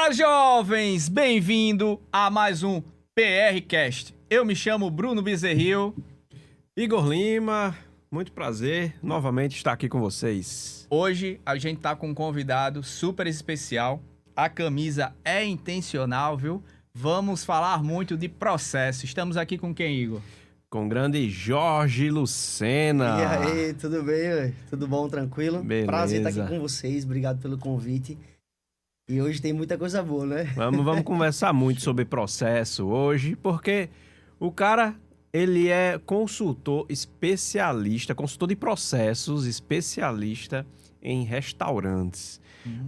Olá, jovens! Bem-vindo a mais um PRcast. Eu me chamo Bruno Bezerril. Igor Lima, muito prazer novamente estar aqui com vocês. Hoje a gente tá com um convidado super especial. A camisa é intencional, viu? Vamos falar muito de processo. Estamos aqui com quem, Igor? Com o grande Jorge Lucena. E aí, tudo bem, véio? Tudo bom, tranquilo? Beleza. Prazer estar aqui com vocês, obrigado pelo convite. E hoje tem muita coisa boa, né? Vamos conversar muito sobre processo hoje, porque o cara, ele é consultor especialista, consultor de processos, especialista em restaurantes.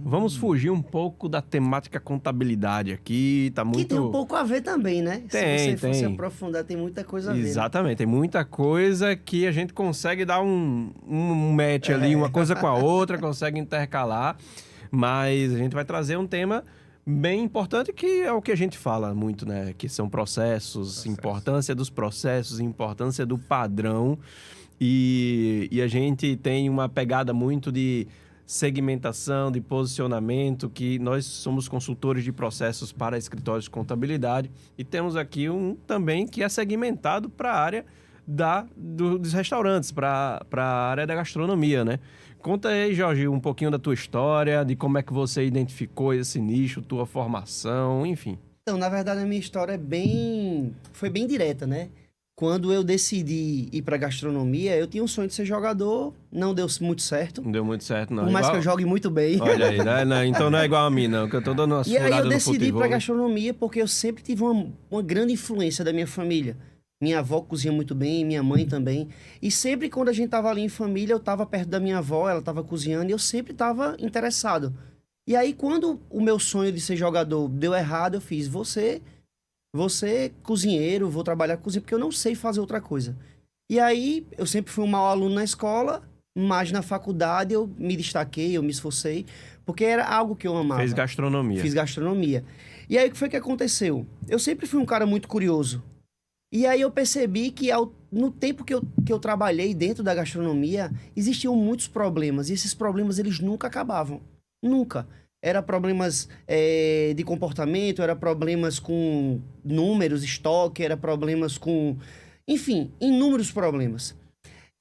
Vamos fugir um pouco da temática contabilidade aqui, tá muito... Que tem um pouco a ver também, né? Tem, Se você fosse tem. aprofundar, tem muita coisa a ver. Exatamente, tem muita coisa que a gente consegue dar um match ali, uma coisa com a outra, consegue intercalar, mas a gente vai trazer um tema bem importante que é o que a gente fala muito, né? Que são processos, importância dos processos, importância do padrão, e a gente tem uma pegada muito de segmentação, de posicionamento, que nós somos consultores de processos para escritórios de contabilidade e temos aqui um também que é segmentado para a área dos restaurantes, para a área da gastronomia, né? Conta aí, Jorge, um pouquinho da tua história, de como é que você identificou esse nicho, tua formação, enfim. Então, na verdade, a minha história foi bem direta, né? Quando eu decidi ir pra gastronomia, eu tinha um sonho de ser jogador, não deu muito certo. Não deu muito certo, não. Por mais que eu jogue muito bem. Olha aí, né? Então não é igual a mim, não, que eu tô dando uma E aí eu furada no decidi ir pra futebol. gastronomia porque eu sempre tive uma grande influência da minha família. Minha avó cozinha muito bem, minha mãe também. E sempre quando a gente tava ali em família, eu tava perto da minha avó, ela tava cozinhando e eu sempre tava interessado. E aí quando o meu sonho de ser jogador deu errado, eu fiz, você cozinheiro, vou trabalhar com cozinha porque eu não sei fazer outra coisa. E aí eu sempre fui um mau aluno na escola, mas na faculdade eu me destaquei, eu me esforcei, porque era algo que eu amava. Fez gastronomia. Fiz gastronomia. E aí o que foi que aconteceu? Eu sempre fui um cara muito curioso. E aí eu percebi que no tempo que eu trabalhei dentro da gastronomia, existiam muitos problemas. E esses problemas, eles nunca acabavam. Nunca. Era problemas de comportamento, era problemas com números, estoque, era problemas com... Enfim, inúmeros problemas.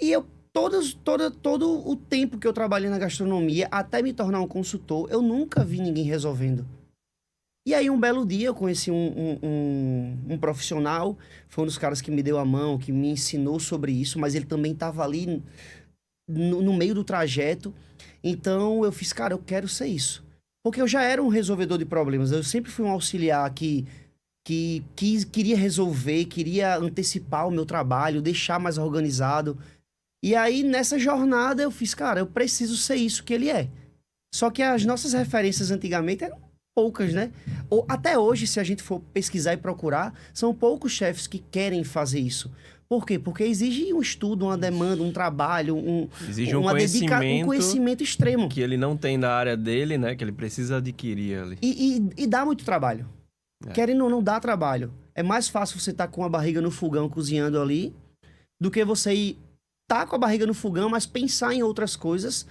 E eu, todo o tempo que eu trabalhei na gastronomia, até me tornar um consultor, eu nunca vi ninguém resolvendo. E aí, um belo dia, eu conheci um profissional, foi um dos caras que me deu a mão, que me ensinou sobre isso, mas ele também estava ali no meio do trajeto. Então, eu fiz, cara, eu quero ser isso. Porque eu já era um resolvedor de problemas, eu sempre fui um auxiliar que queria resolver, queria antecipar o meu trabalho, deixar mais organizado. E aí, nessa jornada, eu fiz, cara, eu preciso ser isso que ele é. Só que as nossas referências antigamente eram poucas, né? Ou até hoje, se a gente for pesquisar e procurar, são poucos chefes que querem fazer isso. Por quê? Porque exige um estudo, uma demanda, um trabalho, Exige um conhecimento extremo. Que ele não tem da área dele, né? Que ele precisa adquirir ali. E dá muito trabalho. Querendo ou não, dá trabalho. É mais fácil você estar com a barriga no fogão cozinhando ali do que você estar com a barriga no fogão, mas pensar em outras coisas,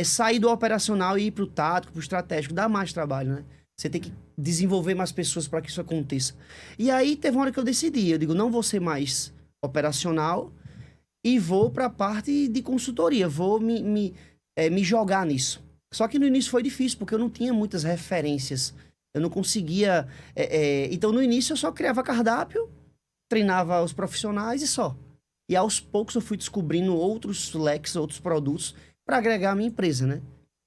sair do operacional e ir pro tático, pro estratégico. Dá mais trabalho, né? Você tem que desenvolver mais pessoas para que isso aconteça. E aí teve uma hora que eu decidi, eu digo, não vou ser mais operacional e vou para a parte de consultoria, vou me jogar nisso. Só que no início foi difícil, porque eu não tinha muitas referências, eu não conseguia... Então no início eu só criava cardápio, treinava os profissionais e só. E aos poucos eu fui descobrindo outros leques, outros produtos para agregar a minha empresa, né?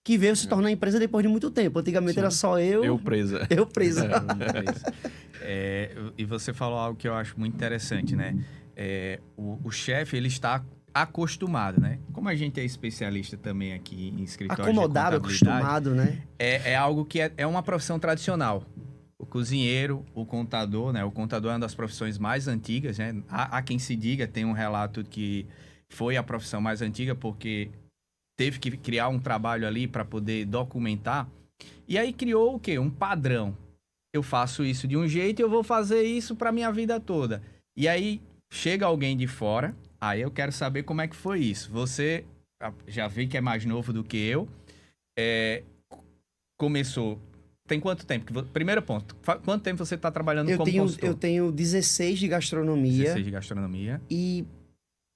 Que veio se tornar empresa depois de muito tempo. Antigamente era só eu... Eu presa. Eu presa. E você falou algo que eu acho muito interessante, né? O chefe, ele está acostumado, né? Como a gente é especialista também aqui em escritório Acomodado, de contabilidade, acostumado, né? É algo que é uma profissão tradicional. O cozinheiro, o contador, né? O contador é uma das profissões mais antigas, né? Há quem se diga, tem um relato que foi a profissão mais antiga porque teve que criar um trabalho ali para poder documentar. E aí criou o quê? Um padrão. Eu faço isso de um jeito e eu vou fazer isso para minha vida toda. E aí chega alguém de fora, aí eu quero saber como é que foi isso. Você já vi que é mais novo do que eu, começou tem quanto tempo? Primeiro ponto, quanto tempo você está trabalhando como consultor? Eu tenho 16 de gastronomia. 16 de gastronomia. E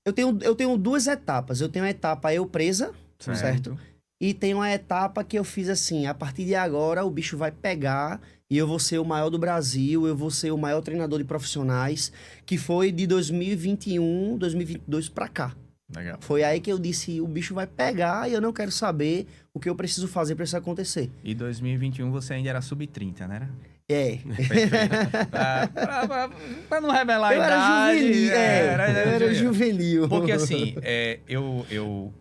eu tenho duas etapas. Eu tenho a etapa eu presa, certo? E tem uma etapa que eu fiz assim, a partir de agora o bicho vai pegar e eu vou ser o maior do Brasil, eu vou ser o maior treinador de profissionais, que foi de 2021, 2022 pra cá. Legal. Foi aí que eu disse, o bicho vai pegar e eu não quero saber o que eu preciso fazer pra isso acontecer. E 2021 você ainda era sub-30, né? É. Pra não revelar a eu idade. eu era juvenil. Porque assim, eu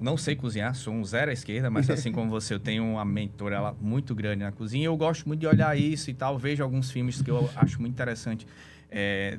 não sei cozinhar, sou um zero à esquerda, mas assim como você, eu tenho uma mentora lá muito grande na cozinha. Eu gosto muito de olhar isso e tal. Vejo alguns filmes que eu acho muito interessante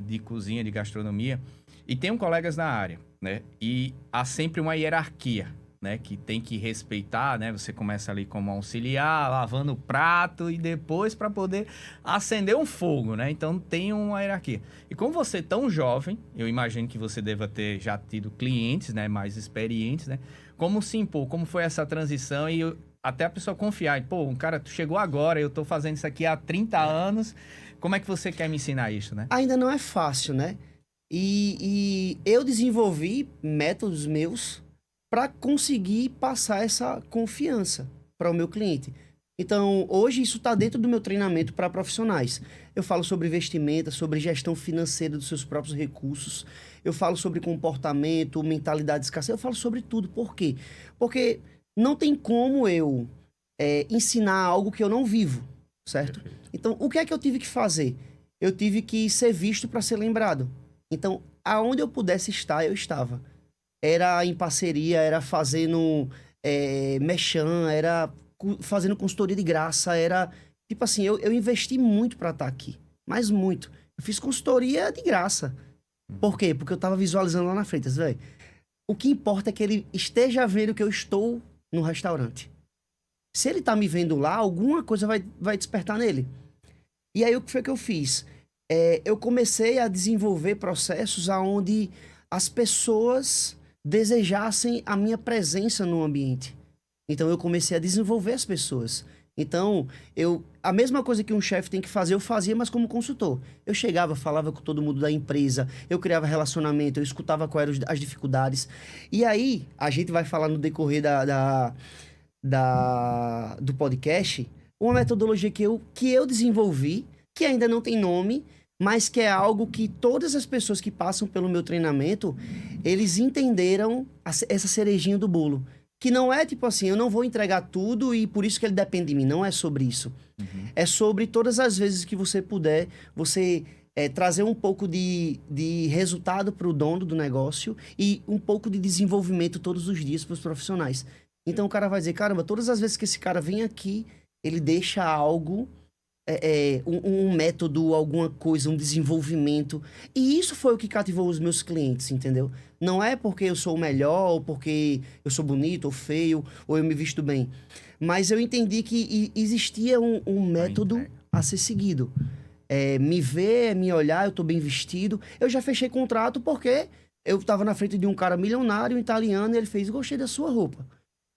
de cozinha, de gastronomia. E tenho colegas na área, né? E há sempre uma hierarquia, né? Que tem que respeitar, né? Você começa ali como auxiliar, lavando o prato e depois para poder acender um fogo, né? Então tem uma hierarquia. E como você é tão jovem, eu imagino que você deva ter já tido clientes, né? Mais experientes, né? Como se impor? Como foi essa transição e até a pessoa confiar? Pô, um cara, tu chegou agora, eu tô fazendo isso aqui há 30 anos. Como é que você quer me ensinar isso, né? Ainda não é fácil, né? E eu desenvolvi métodos meus para conseguir passar essa confiança para o meu cliente. Então, hoje isso está dentro do meu treinamento para profissionais. Eu falo sobre investimento, sobre gestão financeira dos seus próprios recursos. Eu falo sobre comportamento, mentalidade de escassez. Eu falo sobre tudo. Por quê? Porque não tem como eu ensinar algo que eu não vivo, certo? Perfeito. Então, o que é que eu tive que fazer? Eu tive que ser visto para ser lembrado. Então, aonde eu pudesse estar, eu estava. Era em parceria, era fazendo merchan, era fazendo consultoria de graça, era... Tipo assim, eu investi muito para estar aqui. Mas muito. Eu fiz consultoria de graça. Por quê? Porque eu tava visualizando lá na frente. Véio, o que importa é que ele esteja vendo que eu estou no restaurante. Se ele tá me vendo lá, alguma coisa vai despertar nele. E aí, o que foi que eu fiz? Eu comecei a desenvolver processos onde as pessoas desejassem a minha presença no ambiente. Então, eu comecei a desenvolver as pessoas. Então, a mesma coisa que um chefe tem que fazer, eu fazia, mas como consultor. Eu chegava, falava com todo mundo da empresa, eu criava relacionamento, eu escutava quais eram as dificuldades. E aí, a gente vai falar no decorrer do podcast, uma metodologia que eu desenvolvi, que ainda não tem nome, mas que é algo que todas as pessoas que passam pelo meu treinamento, eles entenderam essa cerejinha do bolo. Que não é tipo assim, eu não vou entregar tudo e por isso que ele depende de mim. Não é sobre isso. Uhum. É sobre todas as vezes que você puder, você trazer um pouco de resultado para o dono do negócio e um pouco de desenvolvimento todos os dias para os profissionais. Então o cara vai dizer, caramba, todas as vezes que esse cara vem aqui, ele deixa algo... um método, alguma coisa, um desenvolvimento. E isso foi o que cativou os meus clientes, entendeu? Não é porque eu sou o melhor, ou porque eu sou bonito, ou feio, ou eu me visto bem. Mas eu entendi que existia um método a ser seguido. Me ver, me olhar, eu tô bem vestido. Eu já fechei contrato porque eu tava na frente de um cara milionário, um italiano, e ele fez, gostei da sua roupa.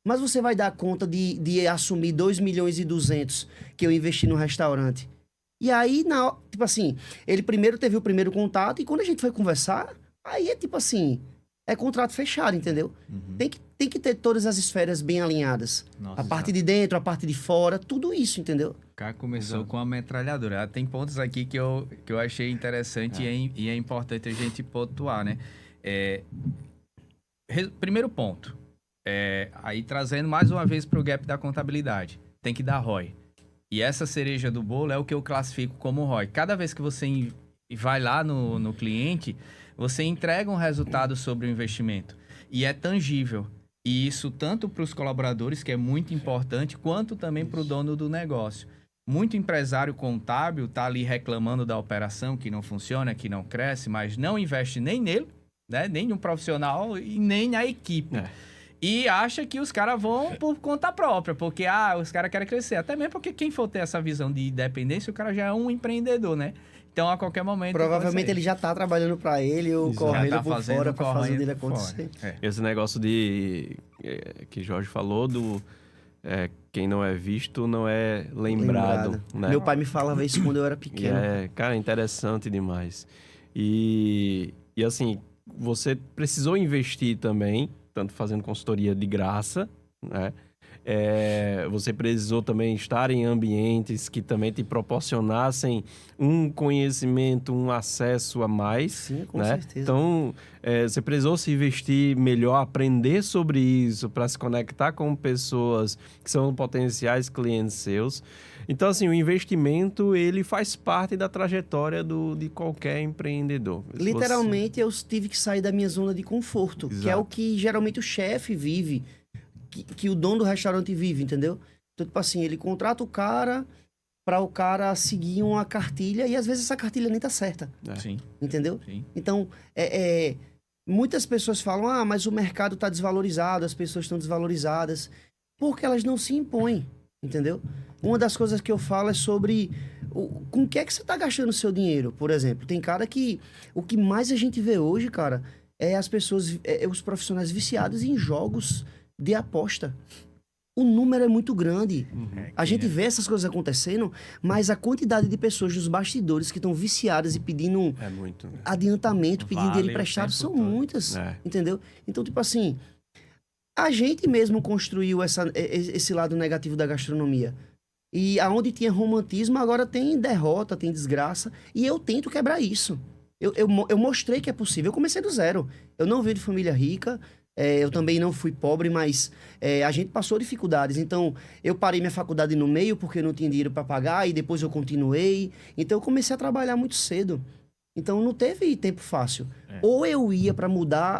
Mas você vai dar conta de assumir 2 milhões e 200 que eu investi no restaurante. E aí, tipo assim, ele primeiro teve o primeiro contato e quando a gente foi conversar, aí é tipo assim, é contrato fechado, entendeu? Uhum. Tem que ter todas as esferas bem alinhadas. Nossa, a parte de dentro, a parte de fora, tudo isso, entendeu? O cara começou com a metralhadora. Tem pontos aqui que eu achei interessante e é importante a gente pontuar, né? Primeiro ponto. Aí trazendo mais uma vez para o gap da contabilidade. Tem que dar ROI. E essa cereja do bolo é o que eu classifico como ROI. Cada vez que você vai lá no cliente, você entrega um resultado sobre o investimento. E é tangível. E isso tanto para os colaboradores, que é muito importante, quanto também para o dono do negócio. Muito empresário contábil está ali reclamando da operação, que não funciona, que não cresce, mas não investe nem nele, né? Nem no profissional e nem na equipe. E acha que os caras vão por conta própria, porque os caras querem crescer. Até mesmo porque quem for ter essa visão de independência, o cara já é um empreendedor, né? Então, a qualquer momento... Provavelmente ele já tá trabalhando para ele ou correndo por fora para fazer dele acontecer. Esse negócio que Jorge falou quem não é visto não é lembrado. Né? Meu pai me falava isso quando eu era pequeno. Cara, interessante demais. E assim, você precisou investir também, tanto fazendo consultoria de graça, né? Você precisou também estar em ambientes que também te proporcionassem um conhecimento, um acesso a mais. Sim, com né? certeza. Então, você precisou se investir melhor, aprender sobre isso, para se conectar com pessoas que são potenciais clientes seus. Então, assim, o investimento, ele faz parte da trajetória de qualquer empreendedor. Literalmente, eu tive que sair da minha zona de conforto, Exato. que é o que geralmente o chefe vive, que o dono do restaurante vive, entendeu? Então, tipo assim, ele contrata o cara para o cara seguir uma cartilha e às vezes essa cartilha nem tá certa, Sim, entendeu? sim. Então, muitas pessoas falam, mas o mercado tá desvalorizado, as pessoas estão desvalorizadas, porque elas não se impõem, entendeu? Uma das coisas que eu falo é sobre com o que é que você tá gastando o seu dinheiro, por exemplo. Tem cara que, o que mais a gente vê hoje, cara, é as pessoas, os profissionais viciados em jogos de aposta. O número é muito grande. A gente vê essas coisas acontecendo, mas a quantidade de pessoas dos bastidores que estão viciadas e pedindo É muito, né? adiantamento, pedindo Vale dinheiro o emprestado, tempo são todo. muitas, entendeu? Então, tipo assim, a gente mesmo construiu esse lado negativo da gastronomia. E aonde tinha romantismo, agora tem derrota, tem desgraça. E eu tento quebrar isso. Eu mostrei que é possível. Eu comecei do zero. Eu não venho de família rica. Eu também não fui pobre, mas a gente passou dificuldades. Então, eu parei minha faculdade no meio porque eu não tinha dinheiro para pagar e depois eu continuei. Então, eu comecei a trabalhar muito cedo. Então, não teve tempo fácil. Ou eu ia para mudar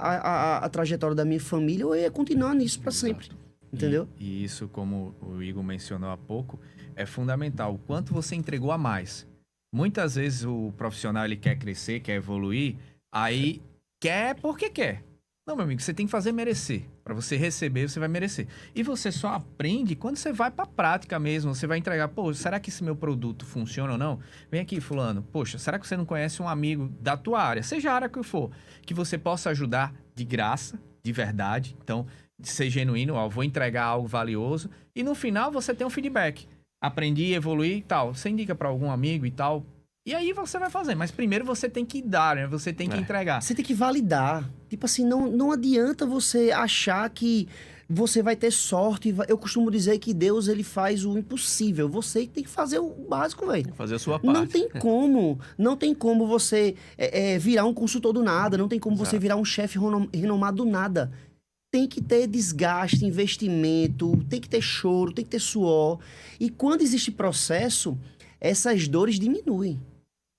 a trajetória da minha família, ou eu ia continuar nisso para sempre. Entendeu? E isso, como o Igor mencionou há pouco, é fundamental. O quanto você entregou a mais. Muitas vezes o profissional ele quer crescer, quer evoluir, aí quer porque quer. Não, meu amigo, você tem que fazer merecer. Para você receber, você vai merecer. E você só aprende quando você vai para a prática mesmo. Você vai entregar, pô, será que esse meu produto funciona ou não? Vem aqui, fulano. Poxa, será que você não conhece um amigo da tua área, seja a área que for, que você possa ajudar de graça, de verdade? Então, de ser genuíno, ó, vou entregar algo valioso. E no final, você tem um feedback. Aprendi, evoluí e tal. Você indica para algum amigo e tal. E aí você vai fazer. Mas primeiro você tem que dar, né? Você tem que entregar. Você tem que validar. Tipo assim, não adianta você achar que você vai ter sorte. Eu costumo dizer que Deus, ele faz o impossível. Você tem que fazer o básico, velho. Fazer a sua parte. Não tem como. Não tem como você virar um consultor do nada. Não tem como você virar um chefe renomado do nada. Tem que ter desgaste, investimento, tem que ter choro, tem que ter suor. E quando existe processo, essas dores diminuem.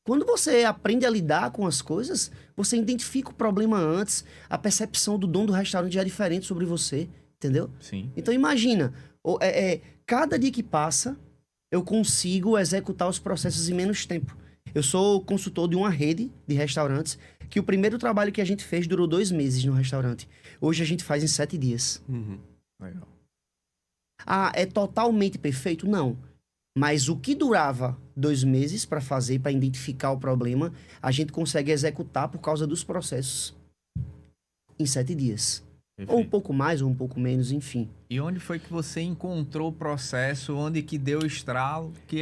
Quando você aprende a lidar com as coisas, você identifica o problema antes, a percepção do dono do restaurante já é diferente sobre você, entendeu? Sim. Então imagina, cada dia que passa, eu consigo executar os processos em menos tempo. Eu sou consultor de uma rede de restaurantes, que o primeiro trabalho que a gente fez durou 2 meses no restaurante. Hoje a gente faz em 7 dias. Legal. É totalmente perfeito? Não. Mas o que durava 2 meses para fazer, para identificar o problema, a gente consegue executar por causa dos processos em 7 dias. Perfeito. Ou um pouco mais, ou um pouco menos, enfim. E onde foi que você encontrou o processo, onde que deu o estralo, que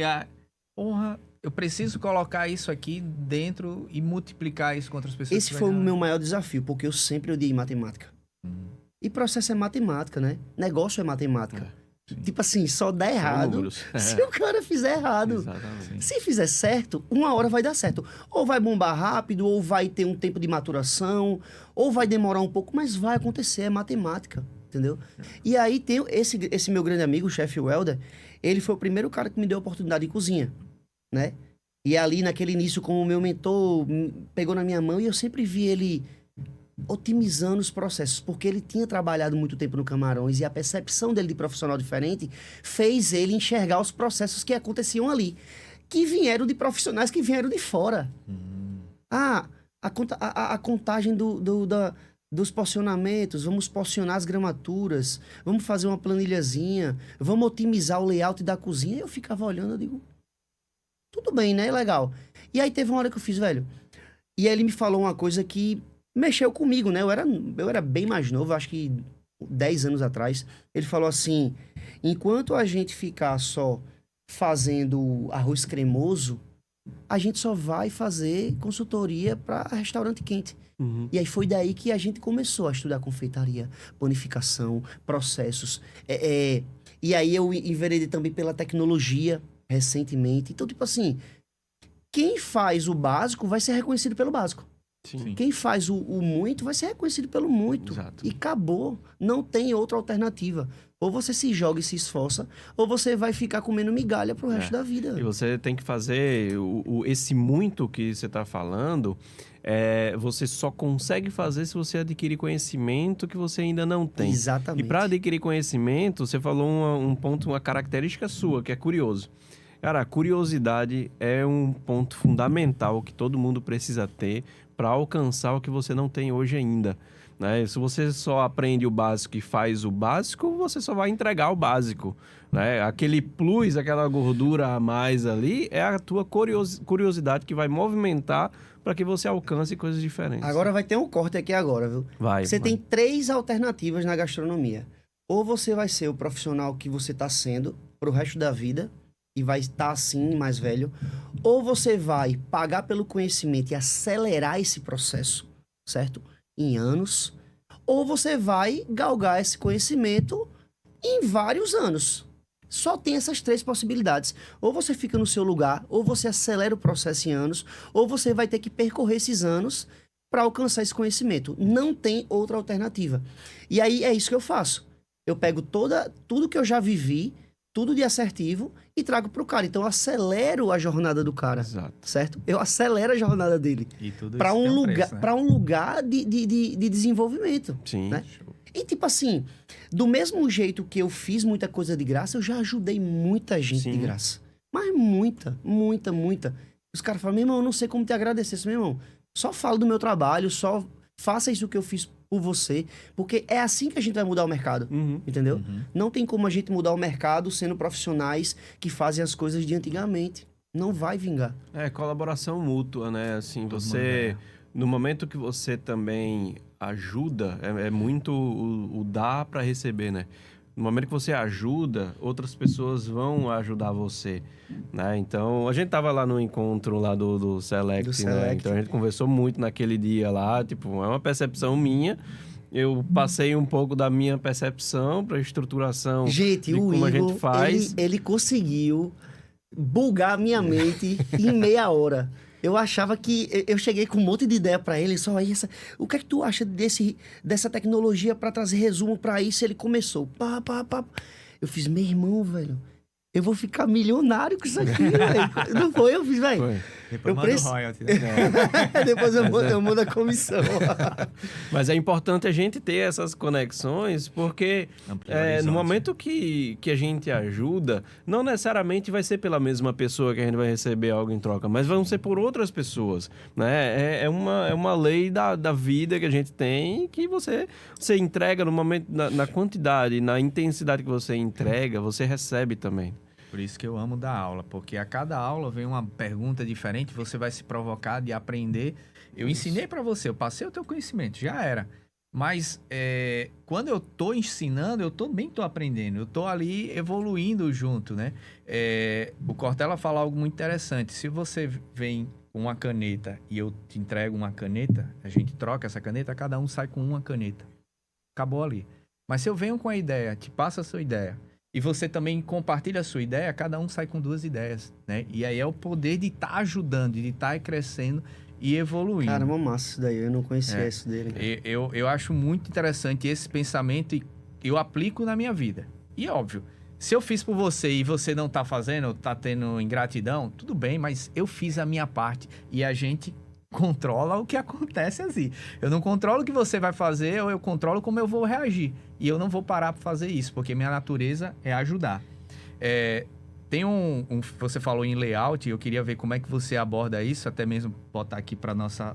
porra, eu preciso colocar isso aqui dentro e multiplicar isso com outras pessoas? Esse foi o meu maior desafio, porque eu sempre odiei matemática. E processo é matemática, né? Negócio é matemática. Tipo assim, só dá errado números. se o cara fizer errado. Exatamente. Se fizer certo, uma hora vai dar certo. Ou vai bombar rápido, ou vai ter um tempo de maturação, ou vai demorar um pouco, mas vai acontecer, é matemática, entendeu? E aí tem esse meu grande amigo, o chefe Welder, ele foi o primeiro cara que me deu a oportunidade de cozinha, né? E ali naquele início, como meu mentor pegou na minha mão, e eu sempre vi ele otimizando os processos, porque ele tinha trabalhado muito tempo no Camarões e a percepção dele de profissional diferente fez ele enxergar os processos que aconteciam ali, que vieram de profissionais que vieram de fora. A contagem dos porcionamentos, vamos porcionar as gramaturas, vamos fazer uma planilhazinha, vamos otimizar o layout da cozinha. Eu ficava olhando, eu digo, tudo bem, né? Legal. E aí teve uma hora que eu fiz, velho, e aí ele me falou uma coisa que mexeu comigo, né? Eu era bem mais novo, acho que 10 anos atrás. Ele falou assim, enquanto a gente ficar só fazendo arroz cremoso, a gente só vai fazer consultoria para restaurante quente. Uhum. E aí foi daí que a gente começou a estudar confeitaria, panificação, processos. E aí eu enveredei também pela tecnologia recentemente. Então, tipo assim, quem faz o básico vai ser reconhecido pelo básico. Sim. Quem faz o muito vai ser reconhecido pelo muito. Exato. E acabou. Não tem outra alternativa. Ou você se joga e se esforça, ou você vai ficar comendo migalha pro resto da vida. E você tem que fazer esse muito que você está falando, você só consegue fazer se você adquirir conhecimento que você ainda não tem. Exatamente. E para adquirir conhecimento, você falou um ponto, uma característica sua, que é curioso. Cara, a curiosidade é um ponto fundamental que todo mundo precisa ter para alcançar o que você não tem hoje ainda. Né? Se você só aprende o básico e faz o básico, você só vai entregar o básico. Né? Aquele plus, aquela gordura a mais ali, é a tua curiosidade que vai movimentar para que você alcance coisas diferentes. Agora vai ter um corte aqui agora, viu? Você tem 3 alternativas na gastronomia. Ou você vai ser o profissional que você está sendo pro resto da vida e vai estar assim, mais velho. Ou você vai pagar pelo conhecimento e acelerar esse processo, certo? Em anos, ou você vai galgar esse conhecimento em vários anos. Só tem essas 3 possibilidades. Ou você fica no seu lugar, ou você acelera o processo em anos, ou você vai ter que percorrer esses anos para alcançar esse conhecimento. Não tem outra alternativa. E aí é isso que eu faço. Eu pego tudo que eu já vivi, tudo de assertivo e trago pro cara. Então eu acelero a jornada do cara. Exato. Certo? Eu acelero a jornada dele. E tudo Para isso tem um lugar, preço, né? para um lugar de desenvolvimento. Sim. Né? E tipo assim, do mesmo jeito que eu fiz muita coisa de graça, eu já ajudei muita gente Sim. de graça. Mas muita. Os caras falam, meu irmão, eu não sei como te agradecer. Meu irmão, só falo do meu trabalho, só faça isso que eu fiz por você, porque é assim que a gente vai mudar o mercado, entendeu? Não tem como a gente mudar o mercado sendo profissionais que fazem as coisas de antigamente. Não vai vingar. É colaboração mútua, né? Assim, Todo você... mundo No momento que você também ajuda, é muito o dar para receber, né? No momento que você ajuda, outras pessoas vão ajudar você, né? Então, a gente tava lá no encontro lá do Select, Do né? Select. Então, a gente conversou muito naquele dia lá, tipo, é uma percepção minha. Eu passei um pouco da minha percepção para estruturação Gente, de o como a Igor, gente faz. ele conseguiu bugar a minha mente em meia hora. Eu achava que... Eu cheguei com um monte de ideia pra ele, só aí o que é que tu acha dessa tecnologia pra trazer resumo pra isso? Ele começou, pá. Eu fiz, meu irmão, velho, eu vou ficar milionário com isso aqui, velho. Não foi? Eu fiz, velho. Foi. Depois manda preciso- o royalty, né? Depois eu mudo a comissão. Mas é importante a gente ter essas conexões, porque Amplia no horizonte. momento que a gente ajuda, não necessariamente vai ser pela mesma pessoa que a gente vai receber algo em troca, mas vão ser por outras pessoas, né? É uma lei da vida que a gente tem, que você entrega no momento, na quantidade, na intensidade que você entrega, você recebe também. Por isso que eu amo dar aula, porque a cada aula vem uma pergunta diferente, você vai se provocar de aprender. Eu ensinei para você, eu passei o teu conhecimento, já era. Mas quando eu tô ensinando, eu também tô aprendendo, eu tô ali evoluindo junto, né? O Cortella fala algo muito interessante. Se você vem com uma caneta e eu te entrego uma caneta, a gente troca essa caneta, cada um sai com uma caneta. Acabou ali. Mas se eu venho com a ideia, te passo a sua ideia, e você também compartilha a sua ideia, cada um sai com 2 ideias, né? E aí é o poder de estar ajudando, de estar crescendo e evoluindo. Caramba, massa isso daí. Eu não conhecia isso dele. Eu acho muito interessante esse pensamento e eu aplico na minha vida. E óbvio, se eu fiz por você e você não tá fazendo, tá tendo ingratidão, tudo bem, mas eu fiz a minha parte e a gente controla o que acontece assim. Eu não controlo o que você vai fazer, ou eu controlo como eu vou reagir. E eu não vou parar para fazer isso, porque minha natureza é ajudar. Tem você falou em layout, eu queria ver como é que você aborda isso, até mesmo botar aqui para nossa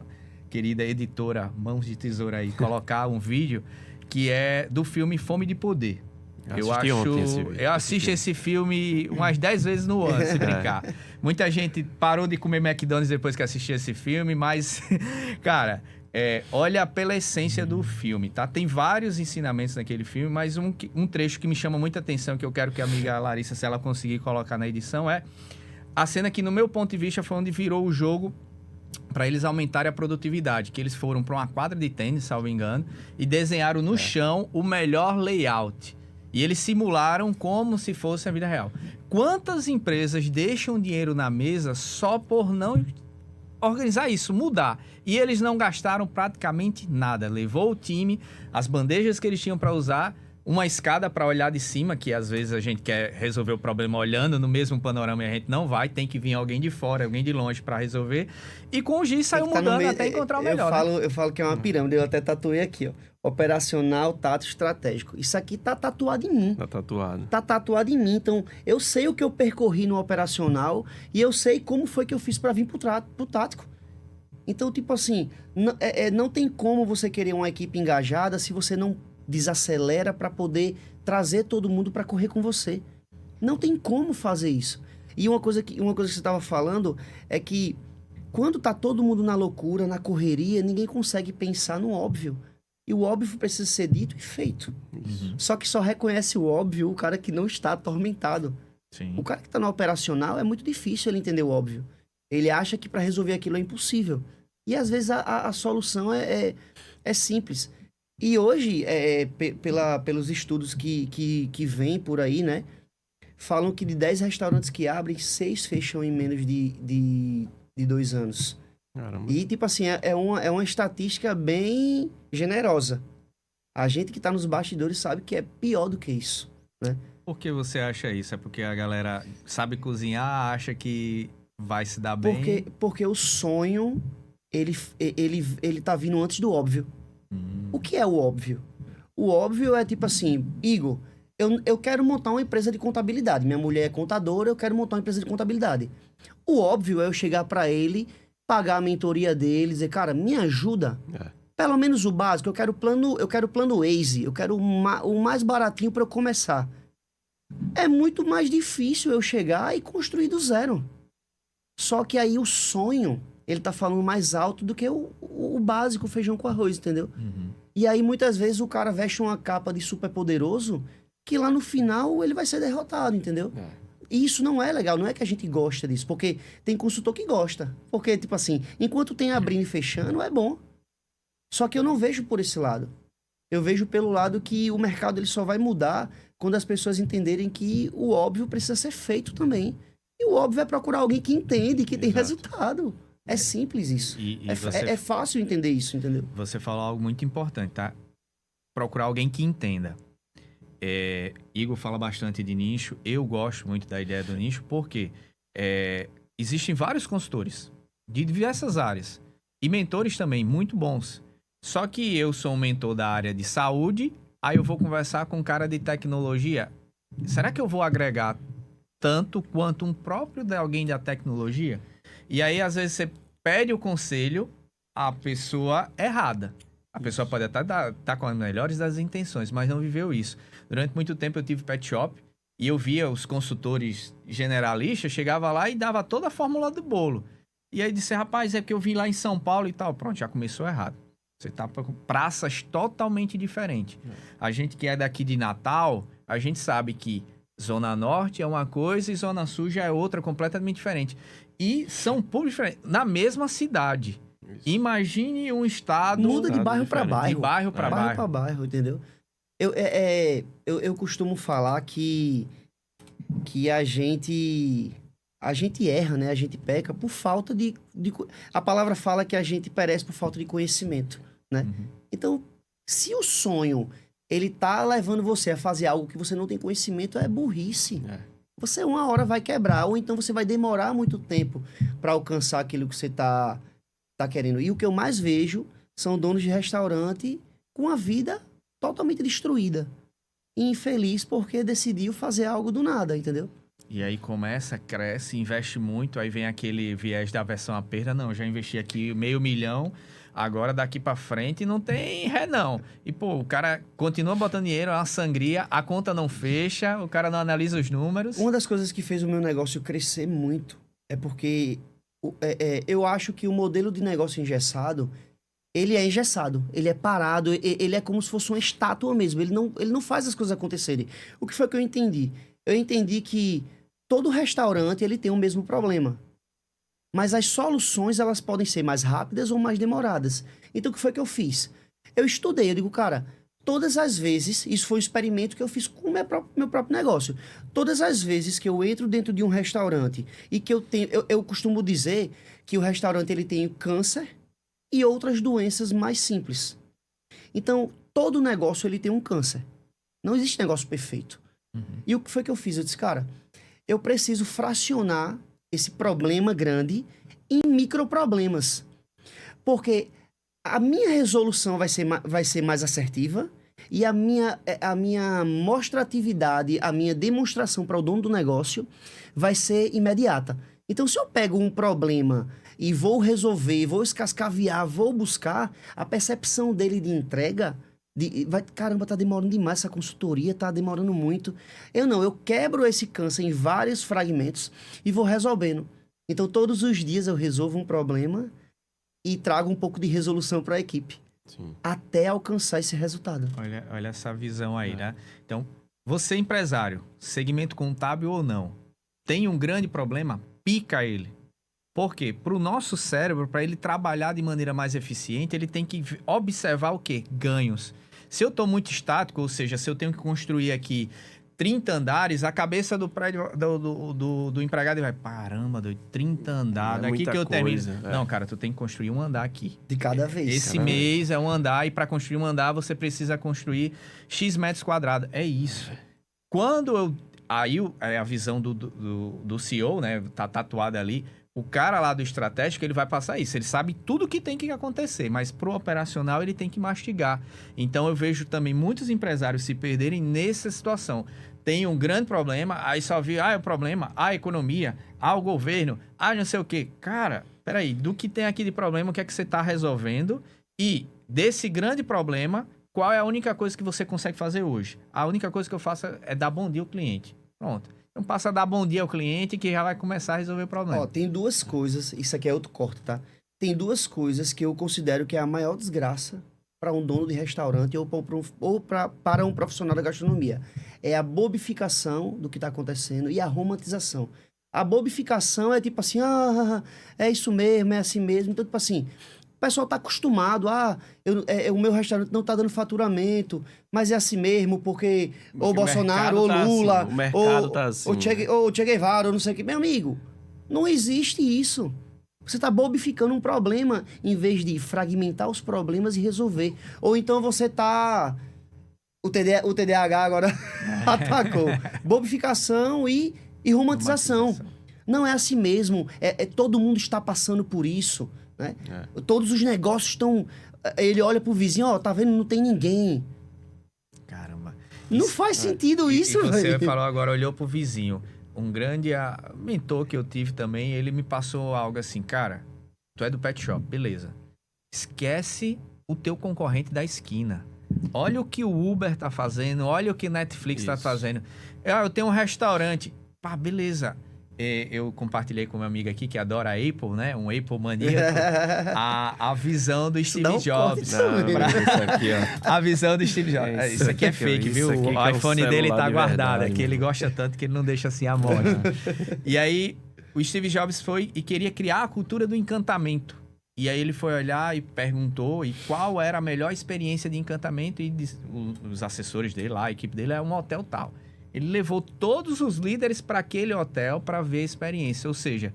querida editora Mãos de Tesoura aí, colocar um vídeo que é do filme Fome de Poder. Eu assisto esse filme umas 10 vezes no ano, se brincar. Muita gente parou de comer McDonald's depois que assistiu esse filme, mas, cara, olha pela essência do filme, tá? Tem vários ensinamentos naquele filme, mas um trecho que me chama muita atenção, que eu quero que a amiga Larissa, se ela conseguir colocar na edição, é a cena que, no meu ponto de vista, foi onde virou o jogo para eles aumentarem a produtividade, que eles foram para uma quadra de tênis, salvo engano, e desenharam no chão o melhor layout. E eles simularam como se fosse a vida real. Quantas empresas deixam dinheiro na mesa só por não organizar isso, mudar? E eles não gastaram praticamente nada. Levou o time, as bandejas que eles tinham para usar, uma escada para olhar de cima, que às vezes a gente quer resolver o problema olhando no mesmo panorama e a gente não vai, tem que vir alguém de fora, alguém de longe para resolver. E com o giz saiu mudando até encontrar o melhor. Eu falo que é uma pirâmide, eu até tatuei aqui, ó. Operacional, tático, estratégico. Isso aqui tá tatuado em mim. Tá tatuado. Tá tatuado em mim. Então, eu sei o que eu percorri no operacional e eu sei como foi que eu fiz para vir pro tático. Então, tipo assim, não tem como você querer uma equipe engajada se você não desacelera para poder trazer todo mundo para correr com você. Não tem como fazer isso. E uma coisa que você estava falando é que quando tá todo mundo na loucura, na correria, ninguém consegue pensar no óbvio. E o óbvio precisa ser dito e feito. Uhum. Só que só reconhece o óbvio o cara que não está atormentado. Sim. O cara que está no operacional é muito difícil ele entender o óbvio. Ele acha que para resolver aquilo é impossível. E às vezes a solução é simples. E hoje, pelos estudos que vêm por aí, né? Falam que de 10 restaurantes que abrem, 6 fecham em menos de 2 anos. Caramba. E, tipo assim, é uma estatística bem generosa. A gente que tá nos bastidores sabe que é pior do que isso, né? Por que você acha isso? É porque a galera sabe cozinhar, acha que vai se dar bem? Porque o sonho, ele tá vindo antes do óbvio. O que é o óbvio? O óbvio é tipo assim, Igor, eu quero montar uma empresa de contabilidade. Minha mulher é contadora, eu quero montar uma empresa de contabilidade. O óbvio é eu chegar para ele, pagar a mentoria dele, dizer, cara, me ajuda. Pelo menos o básico, eu quero plano Waze, eu quero o mais baratinho para eu começar. É muito mais difícil eu chegar e construir do zero. Só que aí o sonho, ele tá falando mais alto do que o básico, feijão com arroz, entendeu? Uhum. E aí muitas vezes o cara veste uma capa de super poderoso que lá no final ele vai ser derrotado, entendeu? E isso não é legal, não é que a gente gosta disso, porque tem consultor que gosta. Porque, tipo assim, enquanto tem abrindo e fechando, é bom. Só que eu não vejo por esse lado. Eu vejo pelo lado que o mercado ele só vai mudar quando as pessoas entenderem que o óbvio precisa ser feito também. E o óbvio é procurar alguém que entende, que tem resultado. É simples isso. É fácil entender isso, entendeu? Você falou algo muito importante, tá? Procurar alguém que entenda. Igor fala bastante de nicho. Eu gosto muito da ideia do nicho porque existem vários consultores de diversas áreas e mentores também muito bons. Só que eu sou um mentor da área de saúde, aí eu vou conversar com um cara de tecnologia. Será que eu vou agregar tanto quanto um próprio de alguém da tecnologia? E aí, às vezes, você pede o conselho à pessoa errada. A pessoa pode até estar com as melhores das intenções, mas não viveu isso. Durante muito tempo eu tive pet shop e eu via os consultores generalistas, chegava lá e dava toda a fórmula do bolo. E aí disse, rapaz, é porque eu vim lá em São Paulo e tal. Pronto, já começou errado. Você tá com praças totalmente diferentes. A gente que é daqui de Natal, a gente sabe que Zona Norte é uma coisa e Zona Sul já é outra, completamente diferente. E são públicos diferentes, na mesma cidade. Isso. Imagine um estado... Muda de bairro para bairro. De bairro para bairro. Bairro para bairro, entendeu? Eu costumo falar que a gente erra, né? A gente peca por falta de... A palavra fala que a gente perece por falta de conhecimento, né? Uhum. Então, se o sonho, ele tá levando você a fazer algo que você não tem conhecimento, é burrice. Você uma hora vai quebrar, ou então você vai demorar muito tempo para alcançar aquilo que você tá querendo. E o que eu mais vejo são donos de restaurante com a vida totalmente destruída. E infeliz porque decidiu fazer algo do nada, entendeu? E aí começa, cresce, investe muito, aí vem aquele viés da versão à perda. Não, já investi aqui R$500 mil, agora daqui pra frente não tem ré não. E pô, o cara continua botando dinheiro, é uma sangria, a conta não fecha, o cara não analisa os números. Uma das coisas que fez o meu negócio crescer muito é porque eu acho que o modelo de negócio engessado, ele é engessado, ele é parado, ele é como se fosse uma estátua mesmo. Ele não faz as coisas acontecerem. O que foi que eu entendi? Eu entendi que todo restaurante ele tem o mesmo problema. Mas as soluções, elas podem ser mais rápidas ou mais demoradas. Então, o que foi que eu fiz? Eu estudei, eu digo, cara, todas as vezes, isso foi um experimento que eu fiz com o meu próprio negócio. Todas as vezes que eu entro dentro de um restaurante e que eu costumo dizer que o restaurante ele tem câncer e outras doenças mais simples. Então, todo negócio ele tem um câncer. Não existe negócio perfeito. E o que foi que eu fiz? Eu disse, cara, eu preciso fracionar esse problema grande em microproblemas. Porque a minha resolução vai ser mais assertiva e a minha mostratividade, a minha demonstração para o dono do negócio vai ser imediata. Então, se eu pego um problema e vou resolver, vou escascaviar, vou buscar, a percepção dele de entrega... caramba, tá demorando demais essa consultoria, tá demorando muito. Eu quebro esse câncer em vários fragmentos e vou resolvendo. Então, todos os dias eu resolvo um problema e trago um pouco de resolução para a equipe. Sim. Até alcançar esse resultado. Olha essa visão aí, né? Então, você empresário, segmento contábil ou não, tem um grande problema, pica ele. Por quê? Para o nosso cérebro, para ele trabalhar de maneira mais eficiente, ele tem que observar o quê? Ganhos. Se eu estou muito estático, ou seja, se eu tenho que construir aqui 30 andares, a cabeça do prédio do empregado vai, caramba, 30 andares, aqui que eu termino. Não, cara, tu tem que construir um andar aqui. De cada vez. Esse mês é um andar, e para construir um andar, você precisa construir X metros quadrados. É isso. Quando eu... Aí a visão do CEO, né, tá tatuada ali. O cara lá do estratégico, ele vai passar isso. Ele sabe tudo que tem que acontecer, mas pro operacional ele tem que mastigar. Então eu vejo também muitos empresários se perderem nessa situação. Tem um grande problema, aí só vi, o problema, a economia, o governo, não sei o quê. Cara, peraí, do que tem aqui de problema, o que é que você tá resolvendo? E desse grande problema, qual é a única coisa que você consegue fazer hoje? A única coisa que eu faço é dar bom dia ao cliente. Pronto. Então passa a dar bom dia ao cliente que já vai começar a resolver o problema. Ó, tem duas coisas, isso aqui é outro corte, tá? Tem duas coisas que eu considero que é a maior desgraça para um dono de restaurante ou para um profissional da gastronomia. É a bobificação do que está acontecendo e a romantização. A bobificação é tipo assim, é isso mesmo, é assim mesmo. Então, tipo assim, o pessoal está acostumado, o meu restaurante não está dando faturamento, mas é assim mesmo, porque ou Bolsonaro, ou Lula, assim, o mercado tá assim, ou Che Guevara, ou não sei o que. Meu amigo, não existe isso. Você está bobificando um problema em vez de fragmentar os problemas e resolver. Ou então você está... O TDAH agora atacou. Bobificação e romantização. Não é assim mesmo. Todo mundo está passando por isso. Né? Todos os negócios estão... Ele olha pro vizinho, tá vendo? Não tem ninguém. Caramba. Não faz sentido isso, velho. Você falou agora, olhou pro vizinho. Um grande mentor que eu tive também, ele me passou algo assim, cara, tu é do pet shop, beleza. Esquece o teu concorrente da esquina. Olha o que o Uber tá fazendo, olha o que Netflix tá fazendo. Eu tenho um restaurante. Pá, beleza. Eu compartilhei com uma amiga aqui que adora a Apple, né? Um Apple maníaco. A visão do Steve Jobs. Isso aqui, ó. A visão do Steve Jobs. Isso aqui é fake, viu? O iPhone dele tá guardado. É que ele gosta tanto que ele não deixa assim a mostra. E aí, o Steve Jobs foi e queria criar a cultura do encantamento. E aí ele foi olhar e perguntou qual era a melhor experiência de encantamento, e os assessores dele lá, a equipe dele, é um hotel tal. Ele levou todos os líderes para aquele hotel para ver a experiência. Ou seja,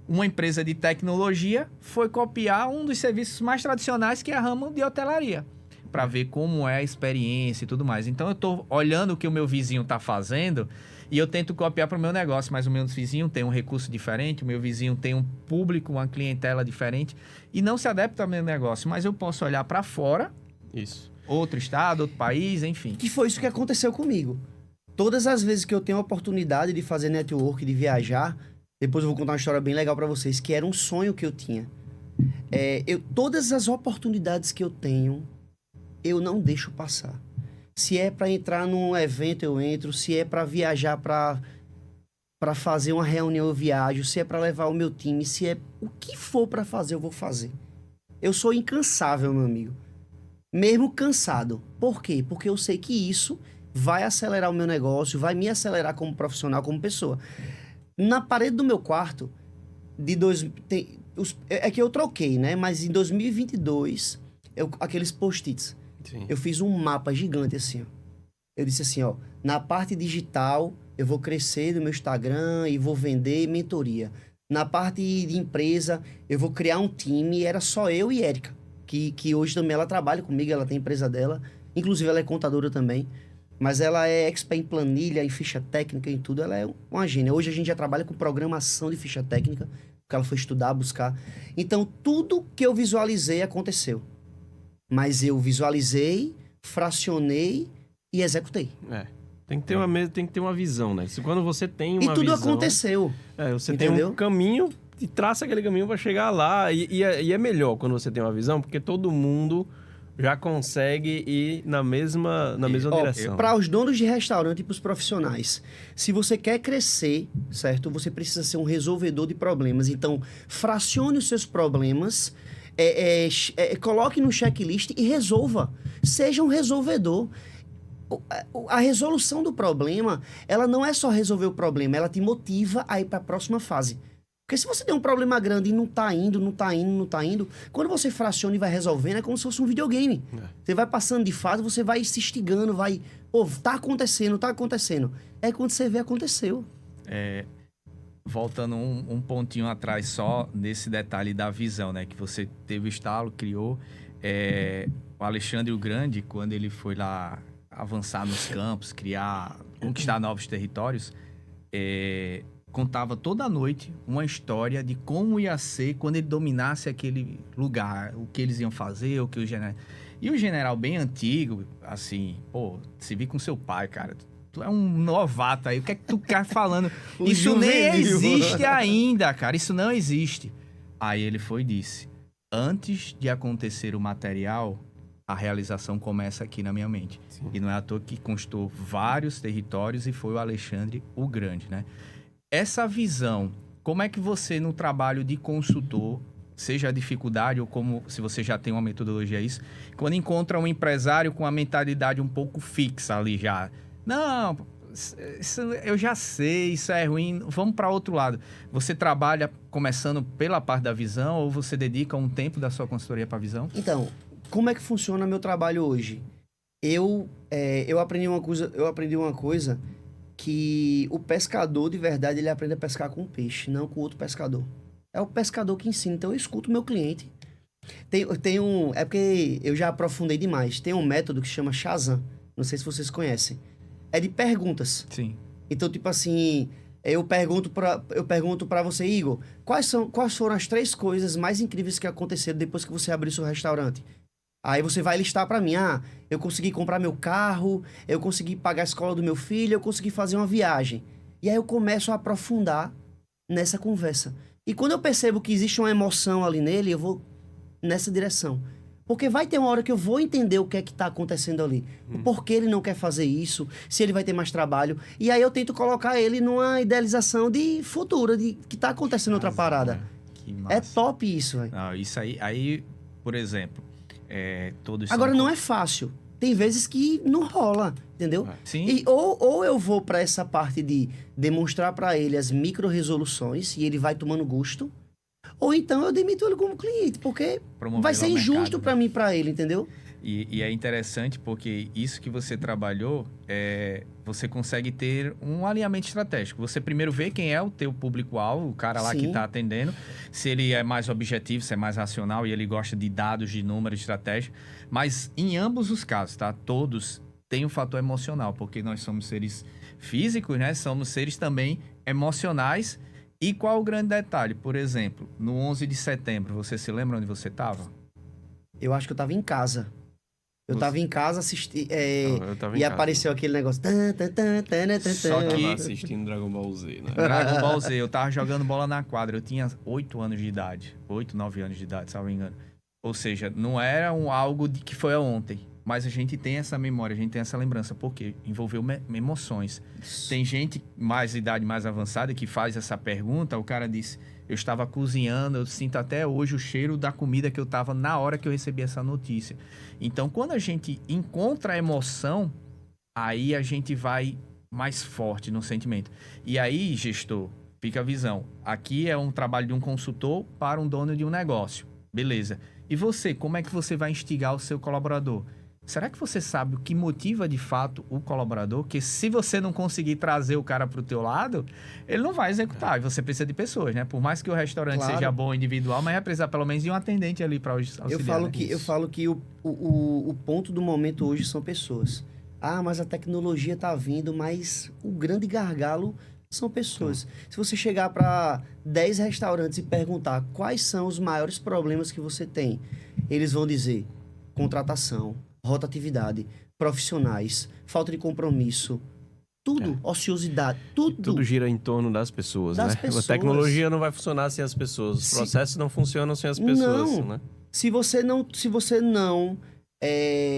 uma empresa de tecnologia foi copiar um dos serviços mais tradicionais, que é a ramo de hotelaria, para ver como é a experiência e tudo mais. Então, eu estou olhando o que o meu vizinho está fazendo e eu tento copiar para o meu negócio, mas o meu vizinho tem um recurso diferente, o meu vizinho tem um público, uma clientela diferente e não se adapta ao meu negócio. Mas eu posso olhar para fora, outro estado, outro país, enfim. Que foi isso que aconteceu comigo. Todas as vezes que eu tenho a oportunidade de fazer network, de viajar, depois eu vou contar uma história bem legal para vocês, que era um sonho que eu tinha. Todas as oportunidades que eu tenho, eu não deixo passar. Se é para entrar num evento, eu entro. Se é para viajar para fazer uma reunião, eu viajo. Se é para levar o meu time, se é o que for para fazer, eu vou fazer. Eu sou incansável, meu amigo. Mesmo cansado. Por quê? Porque eu sei que isso vai acelerar o meu negócio, vai me acelerar como profissional, como pessoa. Na parede do meu quarto, é que eu troquei, né? Mas em 2022, aqueles post-its, Sim. eu fiz um mapa gigante assim, ó. Eu disse assim, ó, na parte digital, eu vou crescer do meu Instagram e vou vender mentoria. Na parte de empresa, eu vou criar um time, e era só eu e Érica, que hoje também ela trabalha comigo, ela tem a empresa dela, inclusive ela é contadora também, mas ela é expert em planilha, em ficha técnica, em tudo, ela é uma gênia. Hoje a gente já trabalha com programação de ficha técnica, porque ela foi estudar, buscar. Então, tudo que eu visualizei aconteceu. Mas eu visualizei, fracionei e executei. Tem que ter tem que ter uma visão, né? Quando você tem uma E tudo visão... aconteceu. Você Entendeu? tem um caminho e traça aquele caminho para chegar lá. E é melhor quando você tem uma visão, porque todo mundo já consegue ir na mesma direção. Para os donos de restaurante e para os profissionais, se você quer crescer, certo? Você precisa ser um resolvedor de problemas. Então, fracione os seus problemas, coloque no checklist e resolva. Seja um resolvedor. A resolução do problema, ela não é só resolver o problema, ela te motiva a ir para a próxima fase. Porque se você tem um problema grande e não tá indo, quando você fraciona e vai resolvendo, é como se fosse um videogame. Você vai passando de fase, você vai se instigando, tá acontecendo. É quando você vê, aconteceu. Voltando um pontinho atrás só nesse detalhe da visão, né? Que você teve o estalo, criou. O Alexandre o Grande, quando ele foi lá avançar nos campos, conquistar novos territórios, contava toda noite uma história de como ia ser quando ele dominasse aquele lugar, o que eles iam fazer, o que o general... E o general bem antigo, assim, se vir com seu pai, cara, tu é um novato aí, o que é que tu quer falando? Isso nem existe ainda, cara, isso não existe. Aí ele foi e disse, antes de acontecer o material, a realização começa aqui na minha mente. Sim. E não é à toa que conquistou vários territórios e foi o Alexandre o Grande, né? Essa visão, como é que você, no trabalho de consultor, seja a dificuldade ou como se você já tem uma metodologia isso, quando encontra um empresário com a mentalidade um pouco fixa ali já, não, isso eu já sei, isso é ruim, vamos para outro lado. Você trabalha começando pela parte da visão ou você dedica um tempo da sua consultoria para a visão? Então, como é que funciona meu trabalho hoje? Eu aprendi uma coisa que o pescador, de verdade, ele aprende a pescar com peixe, não com outro pescador. É o pescador que ensina. Então, eu escuto o meu cliente. É porque eu já aprofundei demais. Tem um método que chama Shazam. Não sei se vocês conhecem. É de perguntas. Sim. Então, tipo assim, eu pergunto pra você, Igor, quais foram as 3 coisas mais incríveis que aconteceram depois que você abriu seu restaurante? Aí você vai listar pra mim, eu consegui comprar meu carro, eu consegui pagar a escola do meu filho, eu consegui fazer uma viagem. E aí eu começo a aprofundar nessa conversa. E quando eu percebo que existe uma emoção ali nele, eu vou nessa direção. Porque vai ter uma hora que eu vou entender o que é que tá acontecendo ali. O porquê ele não quer fazer isso, se ele vai ter mais trabalho. E aí eu tento colocar ele numa idealização de futura, de que tá acontecendo outra parada. Que massa. É top isso, velho. Não, isso aí, por exemplo, todos Agora são... não é fácil. Tem vezes que não rola, entendeu? Sim. E ou eu vou pra essa parte de demonstrar pra ele as micro-resoluções e ele vai tomando gosto, ou então eu demito ele como cliente, porque Promover vai lá ser o injusto mercado, pra né? mim e pra ele, entendeu? E é interessante porque isso que você trabalhou, você consegue ter um alinhamento estratégico. Você primeiro vê quem é o teu público-alvo, o cara lá que Sim. está atendendo, se ele é mais objetivo, se é mais racional e ele gosta de dados, de números, de estratégia. Mas em ambos os casos, tá? Todos têm um fator emocional, porque nós somos seres físicos, né? Somos seres também emocionais. E qual o grande detalhe? Por exemplo, no 11 de setembro, você se lembra onde você estava? Eu acho que eu tava em casa. Eu tava em casa assistindo. Eu tava em E casa. apareceu aquele negócio. Só que- Tava assistindo Dragon Ball Z, né? Dragon Ball Z, eu tava jogando bola na quadra, eu tinha 8 anos de idade. 8, 9 anos de idade, se não me engano. Ou seja, não era algo que foi ontem. mas a gente tem essa memória, a gente tem essa lembrança, porque envolveu emoções. Tem gente mais idade mais avançada que faz essa pergunta, o cara diz, eu estava cozinhando, eu sinto até hoje o cheiro da comida que eu estava na hora que eu recebi essa notícia. Então, quando a gente encontra a emoção, aí a gente vai mais forte no sentimento. E aí, gestor, fica a visão. Aqui é um trabalho de um consultor para um dono de um negócio. Beleza. E você, como é que você vai instigar o seu colaborador? Será que você sabe o que motiva de fato o colaborador? Que se você não conseguir trazer o cara para o teu lado, ele não vai executar. E você precisa de pessoas, né? Por mais que o restaurante seja bom individual, mas vai precisar pelo menos de um atendente ali para auxiliar. Eu falo que o ponto do momento hoje são pessoas. Ah, mas a tecnologia está vindo, mas o grande gargalo são pessoas. Se você chegar para 10 restaurantes e perguntar quais são os maiores problemas que você tem, eles vão dizer contratação, rotatividade, profissionais, falta de compromisso, tudo, ociosidade, tudo. Tudo gira em torno das pessoas, né? Pessoas. A tecnologia não vai funcionar sem as pessoas, os processos não funcionam sem as pessoas, né? Se você não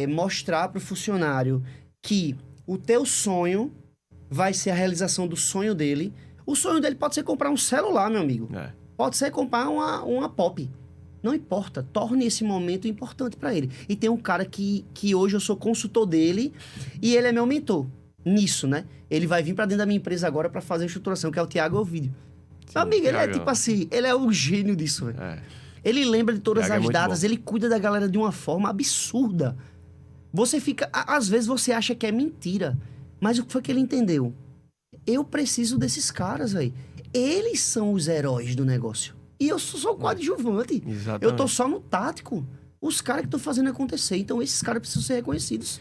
mostrar para o funcionário que o teu sonho vai ser a realização do sonho dele, o sonho dele pode ser comprar um celular, meu amigo. Pode ser comprar uma pop. Não importa, torne esse momento importante para ele. E tem um cara que hoje eu sou consultor dele e ele é meu mentor nisso, né? Ele vai vir para dentro da minha empresa agora para fazer a estruturação, que é o Thiago Ovidio. Meu amigo, ele é tipo assim, ele é o gênio disso, velho. Ele lembra de todas as datas, ele cuida da galera de uma forma absurda. Você fica... Às vezes você acha que é mentira, mas o que foi que ele entendeu? Eu preciso desses caras, velho. Eles são os heróis do negócio. E eu sou o coadjuvante. Exatamente. Eu tô só no tático. Os caras que estão fazendo acontecer. Então, esses caras precisam ser reconhecidos.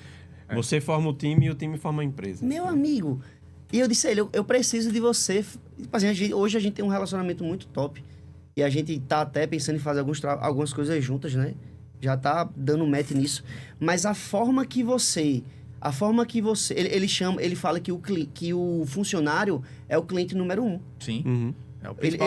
Você forma o time e o time forma a empresa. Meu amigo. E eu disse a ele, eu preciso de você. Tipo assim, hoje a gente tem um relacionamento muito top. E a gente tá até pensando em fazer algumas coisas juntas, né? Já tá dando match nisso. Mas a forma que você... Ele fala que o funcionário é o cliente número 1. Sim. Uhum.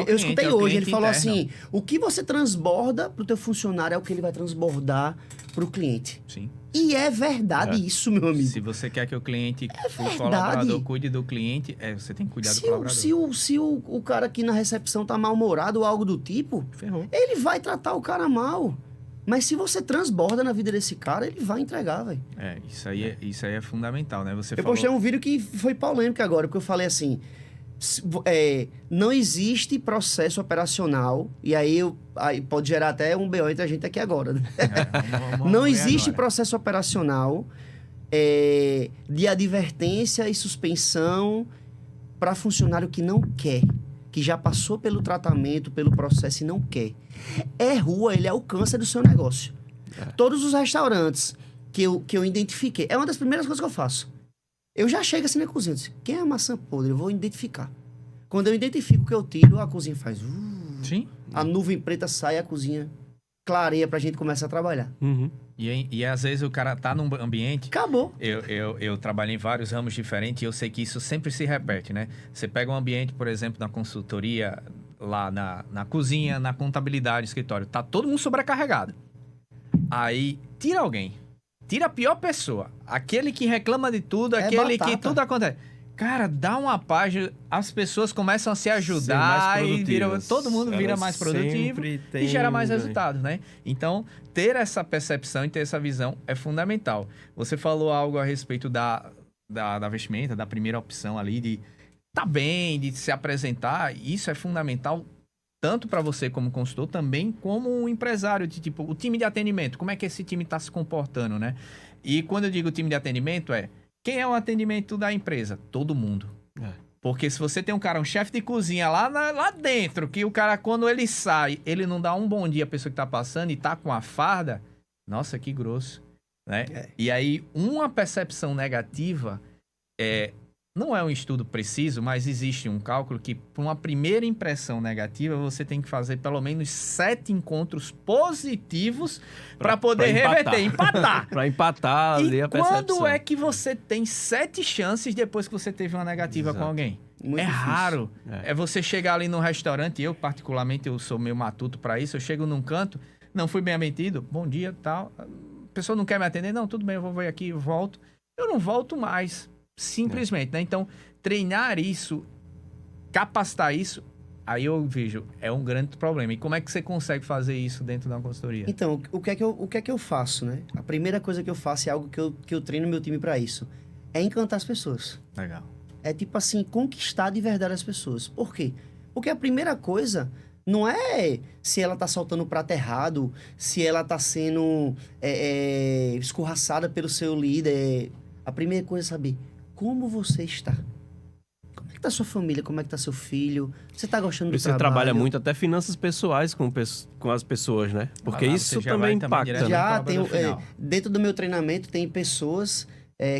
Eu escutei hoje, ele falou assim, o que você transborda pro teu funcionário é o que ele vai transbordar pro cliente. Sim. E é verdade isso, meu amigo. Se você quer que o cliente, o colaborador cuide do cliente, você tem que cuidar do colaborador. Se o cara aqui na recepção tá mal-humorado ou algo do tipo, ferrou. Ele vai tratar o cara mal. Mas se você transborda na vida desse cara, ele vai entregar, velho. Isso aí é fundamental, né? Eu postei um vídeo que foi polêmico agora, porque eu falei assim... não existe processo operacional, e aí pode gerar até um BO entre a gente aqui agora. Né? Não existe processo operacional de advertência e suspensão para funcionário que não quer, que já passou pelo tratamento, pelo processo e não quer. Ele é o câncer do seu negócio. Todos os restaurantes que eu identifiquei, é uma das primeiras coisas que eu faço. Eu já chego assim na cozinha, disse, quem é a maçã podre? Eu vou identificar. Quando eu identifico o que eu tiro, a cozinha faz... Sim. A nuvem preta sai, a cozinha clareia pra gente começar a trabalhar. Uhum. E às vezes o cara tá num ambiente... Acabou. Eu trabalho em vários ramos diferentes e eu sei que isso sempre se repete, né? Você pega um ambiente, por exemplo, na consultoria, lá na cozinha, na contabilidade, escritório. Tá todo mundo sobrecarregado. Aí, tira alguém. Tira a pior pessoa. Aquele que reclama de tudo, aquele que tudo acontece. Cara, dá uma paz, as pessoas começam a se ajudar e todo mundo vira mais produtivo e gera mais resultados, né? Então, ter essa percepção e ter essa visão é fundamental. Você falou algo a respeito da vestimenta, da primeira opção ali, de tá bem, de se apresentar. Isso é fundamental tanto para você como consultor, também como um empresário, de tipo, o time de atendimento, como é que esse time está se comportando, né? E quando eu digo time de atendimento, quem é o atendimento da empresa? Todo mundo. Porque se você tem um chefe de cozinha lá dentro, que o cara, quando ele sai, ele não dá um bom dia à pessoa que tá passando e tá com a farda, nossa, que grosso, né? E aí, uma percepção negativa não é um estudo preciso, mas existe um cálculo que, para uma primeira impressão negativa, você tem que fazer pelo menos 7 encontros positivos para poder empatar. Para empatar ali a percepção. E quando é que você tem 7 chances depois que você teve uma negativa com alguém? Muito difícil. Raro. É você chegar ali no restaurante, eu particularmente, eu sou meio matuto para isso, eu chego num canto, não fui bem atendido, bom dia, tal... A pessoa não quer me atender, não, tudo bem, eu vou ver aqui, eu volto. Eu não volto mais, simplesmente, né? Então, treinar isso, capacitar isso, aí eu vejo, é um grande problema. E como é que você consegue fazer isso dentro da consultoria? Então, o que é que eu faço, né? A primeira coisa que eu faço é algo que eu treino meu time para isso. É encantar as pessoas. Legal. É tipo assim, conquistar de verdade as pessoas. Por quê? Porque a primeira coisa não é se ela tá soltando o prato errado, se ela tá sendo escorraçada pelo seu líder. A primeira coisa é saber como você está. Como é que tá sua família? Como é que tá seu filho? Você tá gostando do Você trabalho? trabalha muito até finanças pessoas com as pessoas, né? Porque lá isso você já também vai também impacta. direto. Né? Já Trabalho tem, final. dentro do meu treinamento tem pessoas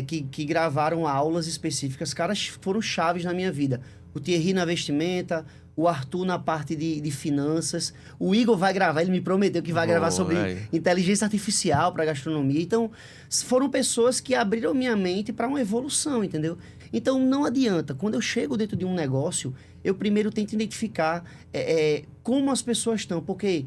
que gravaram aulas específicas, caras foram chaves na minha vida. O Thierry na vestimenta, o Arthur na parte de finanças, o Igor vai gravar, ele me prometeu que vai gravar sobre inteligência artificial para gastronomia. Então, foram pessoas que abriram minha mente para uma evolução, entendeu? Então, não adianta. Quando eu chego dentro de um negócio, eu primeiro tento identificar como as pessoas estão, porque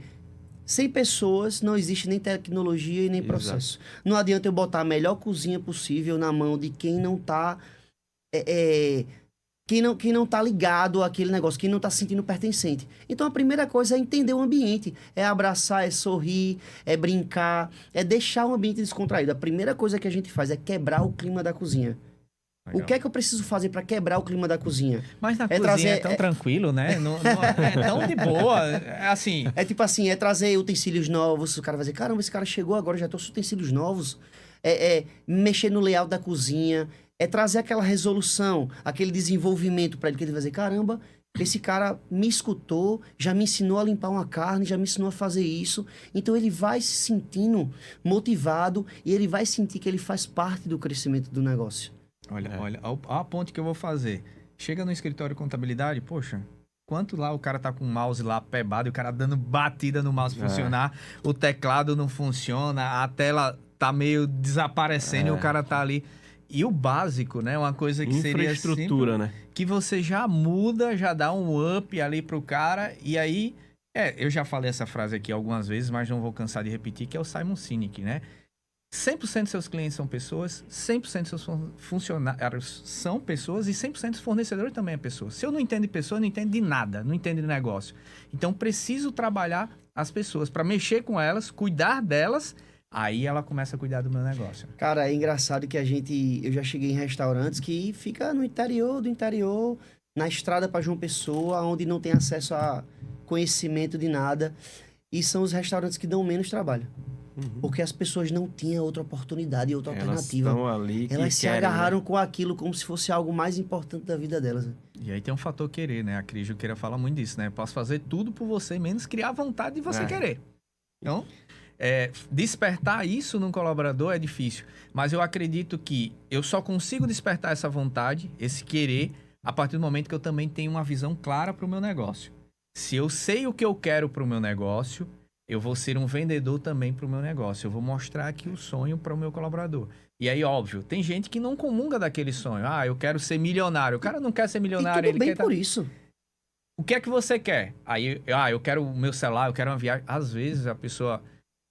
sem pessoas não existe nem tecnologia e nem processo. Não adianta eu botar a melhor cozinha possível na mão de quem não tá quem não tá ligado àquele negócio, quem não tá se sentindo pertencente. Então a primeira coisa é entender o ambiente, é abraçar, é sorrir, é brincar, é deixar o ambiente descontraído. A primeira coisa que a gente faz é quebrar o clima da cozinha. Legal. O que é que eu preciso fazer para quebrar o clima da cozinha? Mas na cozinha é tão tranquilo, né? Não é tão de boa. É assim. É tipo assim, é trazer utensílios novos. O cara vai dizer, caramba, esse cara chegou agora, já trouxe utensílios novos. Mexer no layout da cozinha. É trazer aquela resolução, aquele desenvolvimento para ele, que ele vai dizer, caramba, esse cara me escutou, já me ensinou a limpar uma carne, já me ensinou a fazer isso. Então ele vai se sentindo motivado e ele vai sentir que ele faz parte do crescimento do negócio. Olha, a ponte que eu vou fazer. Chega no escritório de contabilidade, poxa, quanto lá o cara tá com o mouse lá pebado e o cara dando batida no mouse funcionar, o teclado não funciona, a tela tá meio desaparecendo e o cara tá ali. E o básico, né? Uma coisa que seria infraestrutura, simples, né? que você já muda, já dá um up ali pro cara e aí... eu já falei essa frase aqui algumas vezes, mas não vou cansar de repetir, que é o Simon Sinek, né? 100% dos seus clientes são pessoas, 100% dos seus funcionários são pessoas e 100% dos fornecedores também é pessoas. Se eu não entendo de pessoa, eu não entendo de nada, não entendo de negócio. Então, preciso trabalhar as pessoas para mexer com elas, cuidar delas, aí ela começa a cuidar do meu negócio. Cara, é engraçado que eu já cheguei em restaurantes que fica no interior do interior, na estrada para João Pessoa, onde não tem acesso a conhecimento de nada. E são os restaurantes que dão menos trabalho. Porque as pessoas não tinham outra oportunidade, outra alternativa. Elas se agarraram com aquilo como se fosse algo mais importante da vida delas. Né? E aí tem um fator querer, né? A Cris Juqueira fala muito disso, né? Posso fazer tudo por você, menos criar vontade de você querer. Então, despertar isso num colaborador é difícil. Mas eu acredito que eu só consigo despertar essa vontade, esse querer, a partir do momento que eu também tenho uma visão clara para o meu negócio. Se eu sei o que eu quero para o meu negócio, eu vou ser um vendedor também para o meu negócio. Eu vou mostrar aqui o sonho para o meu colaborador. E aí, óbvio, tem gente que não comunga daquele sonho. Ah, eu quero ser milionário. O cara não quer ser milionário. E tudo bem por isso. O que é que você quer? Aí, eu quero o meu celular, eu quero uma viagem. Às vezes, a pessoa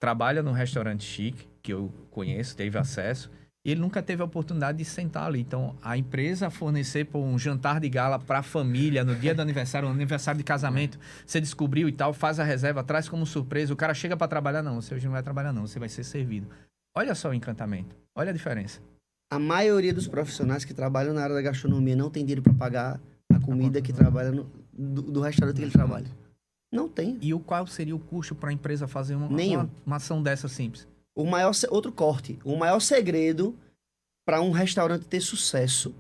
trabalha num restaurante chique, que eu conheço, teve acesso, e ele nunca teve a oportunidade de sentar ali. Então, a empresa fornecer por um jantar de gala para a família, no dia do aniversário, no aniversário de casamento, você descobriu e tal, faz a reserva, traz como surpresa, o cara chega para trabalhar, não, você hoje não vai trabalhar não, você vai ser servido. Olha só o encantamento, olha a diferença. A maioria dos profissionais que trabalham na área da gastronomia não tem dinheiro para pagar a comida que trabalha do restaurante que ele trabalha. Não tem. E qual seria o custo para a empresa fazer uma ação dessa simples? Outro corte. O maior segredo para um restaurante ter sucesso,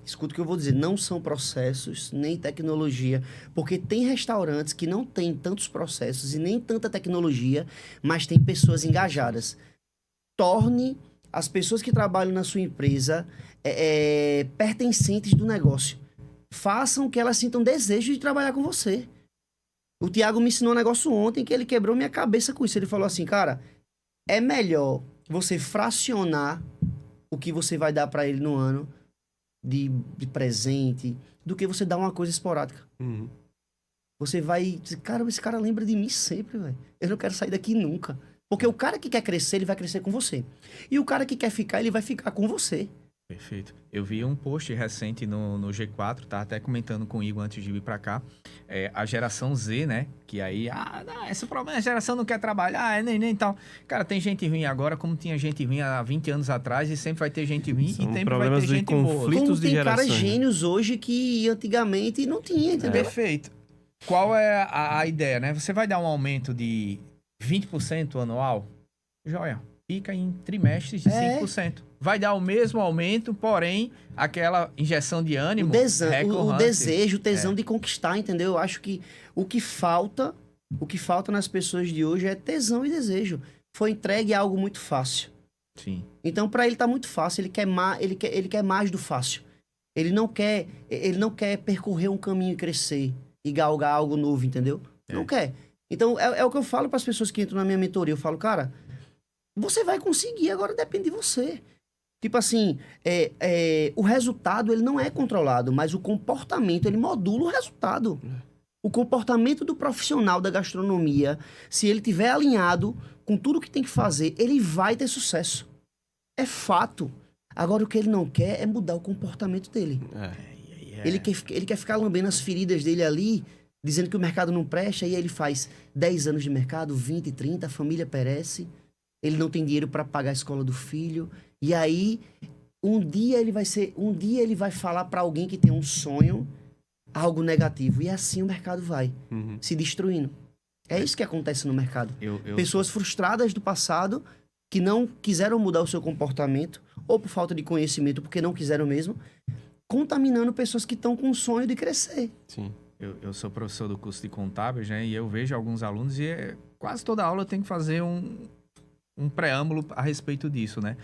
escuta o que eu vou dizer, não são processos, nem tecnologia, porque tem restaurantes que não têm tantos processos e nem tanta tecnologia, mas tem pessoas engajadas. Torne as pessoas que trabalham na sua empresa pertencentes do negócio. Façam que elas sintam desejo de trabalhar com você. O Thiago me ensinou um negócio ontem que ele quebrou minha cabeça com isso. Ele falou assim, cara, é melhor você fracionar o que você vai dar para ele no ano de presente do que você dar uma coisa esporádica. Você vai dizer, cara, esse cara lembra de mim sempre, velho. Eu não quero sair daqui nunca. Porque o cara que quer crescer, ele vai crescer com você. E o cara que quer ficar, ele vai ficar com você. Perfeito. Eu vi um post recente no G4, tá até comentando com o Igor antes de vir pra cá. A geração Z, né? Que aí, não, esse problema, a geração não quer trabalhar, nem e tal. Cara, tem gente ruim agora, como tinha gente ruim há 20 anos atrás, e sempre vai ter gente ruim, São e sempre vai problemas ter de gente boa. conflitos Como de tem gerações, caras né? gênios hoje que antigamente não tinha, entendeu? Perfeito. Qual é a ideia, né? Você vai dar um aumento de 20% anual? Joia. Fica em trimestres de 5%. Vai dar o mesmo aumento, porém, aquela injeção de ânimo O recorrente. desejo, o tesão de conquistar, entendeu? Eu acho que o que falta nas pessoas de hoje é tesão e desejo. Foi entregue algo muito fácil. Sim. Então, para ele tá muito fácil, ele quer mais do fácil. Ele não quer percorrer um caminho e crescer e galgar algo novo, entendeu? Não quer. Então, é o que eu falo para as pessoas que entram na minha mentoria. Eu falo, cara, você vai conseguir, agora depende de você. Tipo assim, o resultado, ele não é controlado, mas o comportamento, ele modula o resultado. O comportamento do profissional da gastronomia, se ele tiver alinhado com tudo que tem que fazer, ele vai ter sucesso. É fato. Agora, o que ele não quer é mudar o comportamento dele. Ele quer ficar lambendo as feridas dele ali, dizendo que o mercado não presta, e aí ele faz 10 anos de mercado, 20, 30, a família perece, ele não tem dinheiro para pagar a escola do filho, e aí um dia ele vai falar para alguém que tem um sonho algo negativo, e assim o mercado vai se destruindo. É isso que acontece no mercado. Pessoas frustradas do passado que não quiseram mudar o seu comportamento, ou por falta de conhecimento, porque não quiseram mesmo, contaminando pessoas que estão com o sonho de crescer. Sim. Eu sou professor do curso de contábeis, né? E eu vejo alguns alunos e quase toda aula eu tenho que fazer um preâmbulo a respeito disso, né?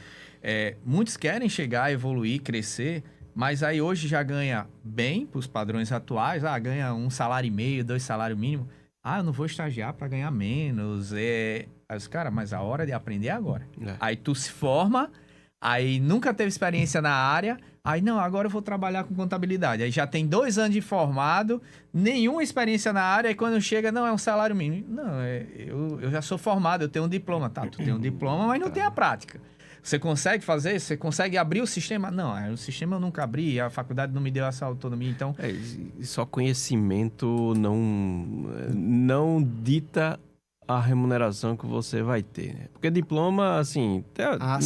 Muitos querem chegar, evoluir, crescer, mas aí hoje já ganha bem para os padrões atuais, ganha 1,5 salário, 2 salários mínimos. Eu não vou estagiar para ganhar menos. Aí os caras, mas a hora de aprender é agora. Aí tu se forma, aí nunca teve experiência na área, aí não, agora eu vou trabalhar com contabilidade. Aí já tem 2 anos de formado, nenhuma experiência na área, e quando chega, não, é um salário mínimo. Não, eu já sou formado, eu tenho um diploma. Tá, tu tem um diploma, mas não tem a prática. Você consegue fazer? Você consegue abrir o sistema? Não, o sistema eu nunca abri, a faculdade não me deu essa autonomia, então... Só conhecimento não dita a remuneração que você vai ter, né? Porque diploma, assim,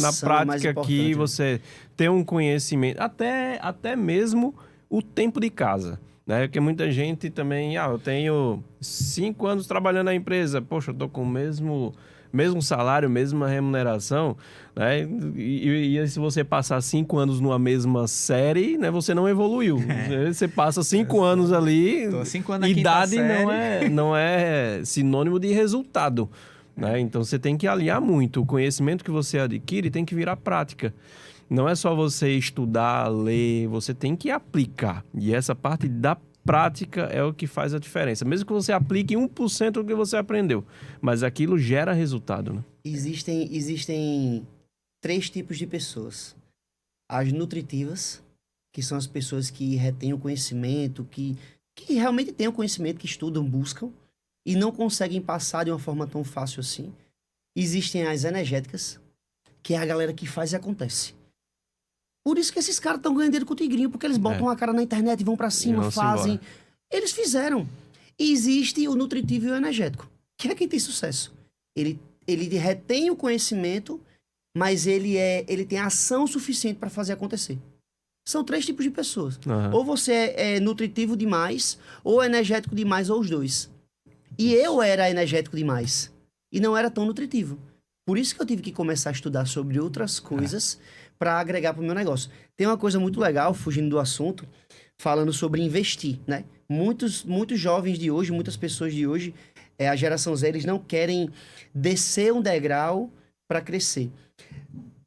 na prática aqui, você tem um conhecimento, até mesmo o tempo de casa, né? Porque muita gente também, eu tenho 5 anos trabalhando na empresa, poxa, eu tô com o mesmo salário, mesma remuneração, né? E se você passar 5 anos numa mesma série, né? Você não evoluiu. Você passa 5 anos ali. Tô 5 anos na idade quinta série. não é sinônimo de resultado, né? Então você tem que alinhar muito. O conhecimento que você adquire tem que virar prática. Não é só você estudar, ler, você tem que aplicar. E essa parte da prática é o que faz a diferença. Mesmo que você aplique 1% do que você aprendeu, mas aquilo gera resultado, né? Existem 3 tipos de pessoas. As nutritivas, que são as pessoas que retêm o conhecimento, que realmente têm o conhecimento, que estudam, buscam, e não conseguem passar de uma forma tão fácil assim. Existem as energéticas, que é a galera que faz e acontece. Por isso que esses caras estão ganhando dinheiro com o tigrinho, porque eles botam a cara na internet e vão pra cima, fazem. Eles fizeram. E existe o nutritivo e o energético, que é quem tem sucesso. Ele retém o conhecimento, mas ele tem ação suficiente para fazer acontecer. São 3 tipos de pessoas. Ou você é nutritivo demais, ou energético demais, ou os dois. E eu era energético demais. E não era tão nutritivo. Por isso que eu tive que começar a estudar sobre outras coisas para agregar para o meu negócio. Tem uma coisa muito legal, fugindo do assunto, falando sobre investir, né? Muitos jovens de hoje, muitas pessoas de hoje, a geração Z, eles não querem descer um degrau para crescer.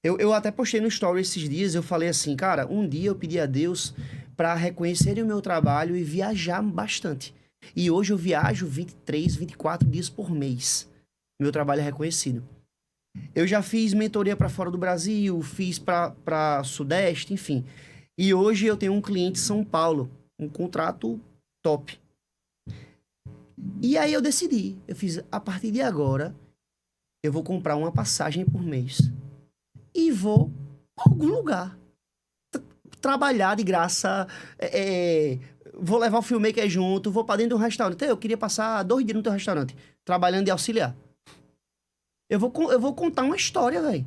Eu até postei no story esses dias, eu falei assim, cara, um dia eu pedi a Deus para reconhecerem o meu trabalho e viajar bastante. E hoje eu viajo 23, 24 dias por mês. Meu trabalho é reconhecido. Eu já fiz mentoria para fora do Brasil, fiz para Sudeste, enfim. E hoje eu tenho um cliente em São Paulo, um contrato top. E aí eu decidi, eu fiz, a partir de agora, eu vou comprar uma passagem por mês e vou pra algum lugar. Trabalhar de graça, vou levar o filmmaker junto, vou pra dentro de um restaurante. Eu queria passar 2 dias no teu restaurante, trabalhando de auxiliar. Eu vou contar uma história, velho.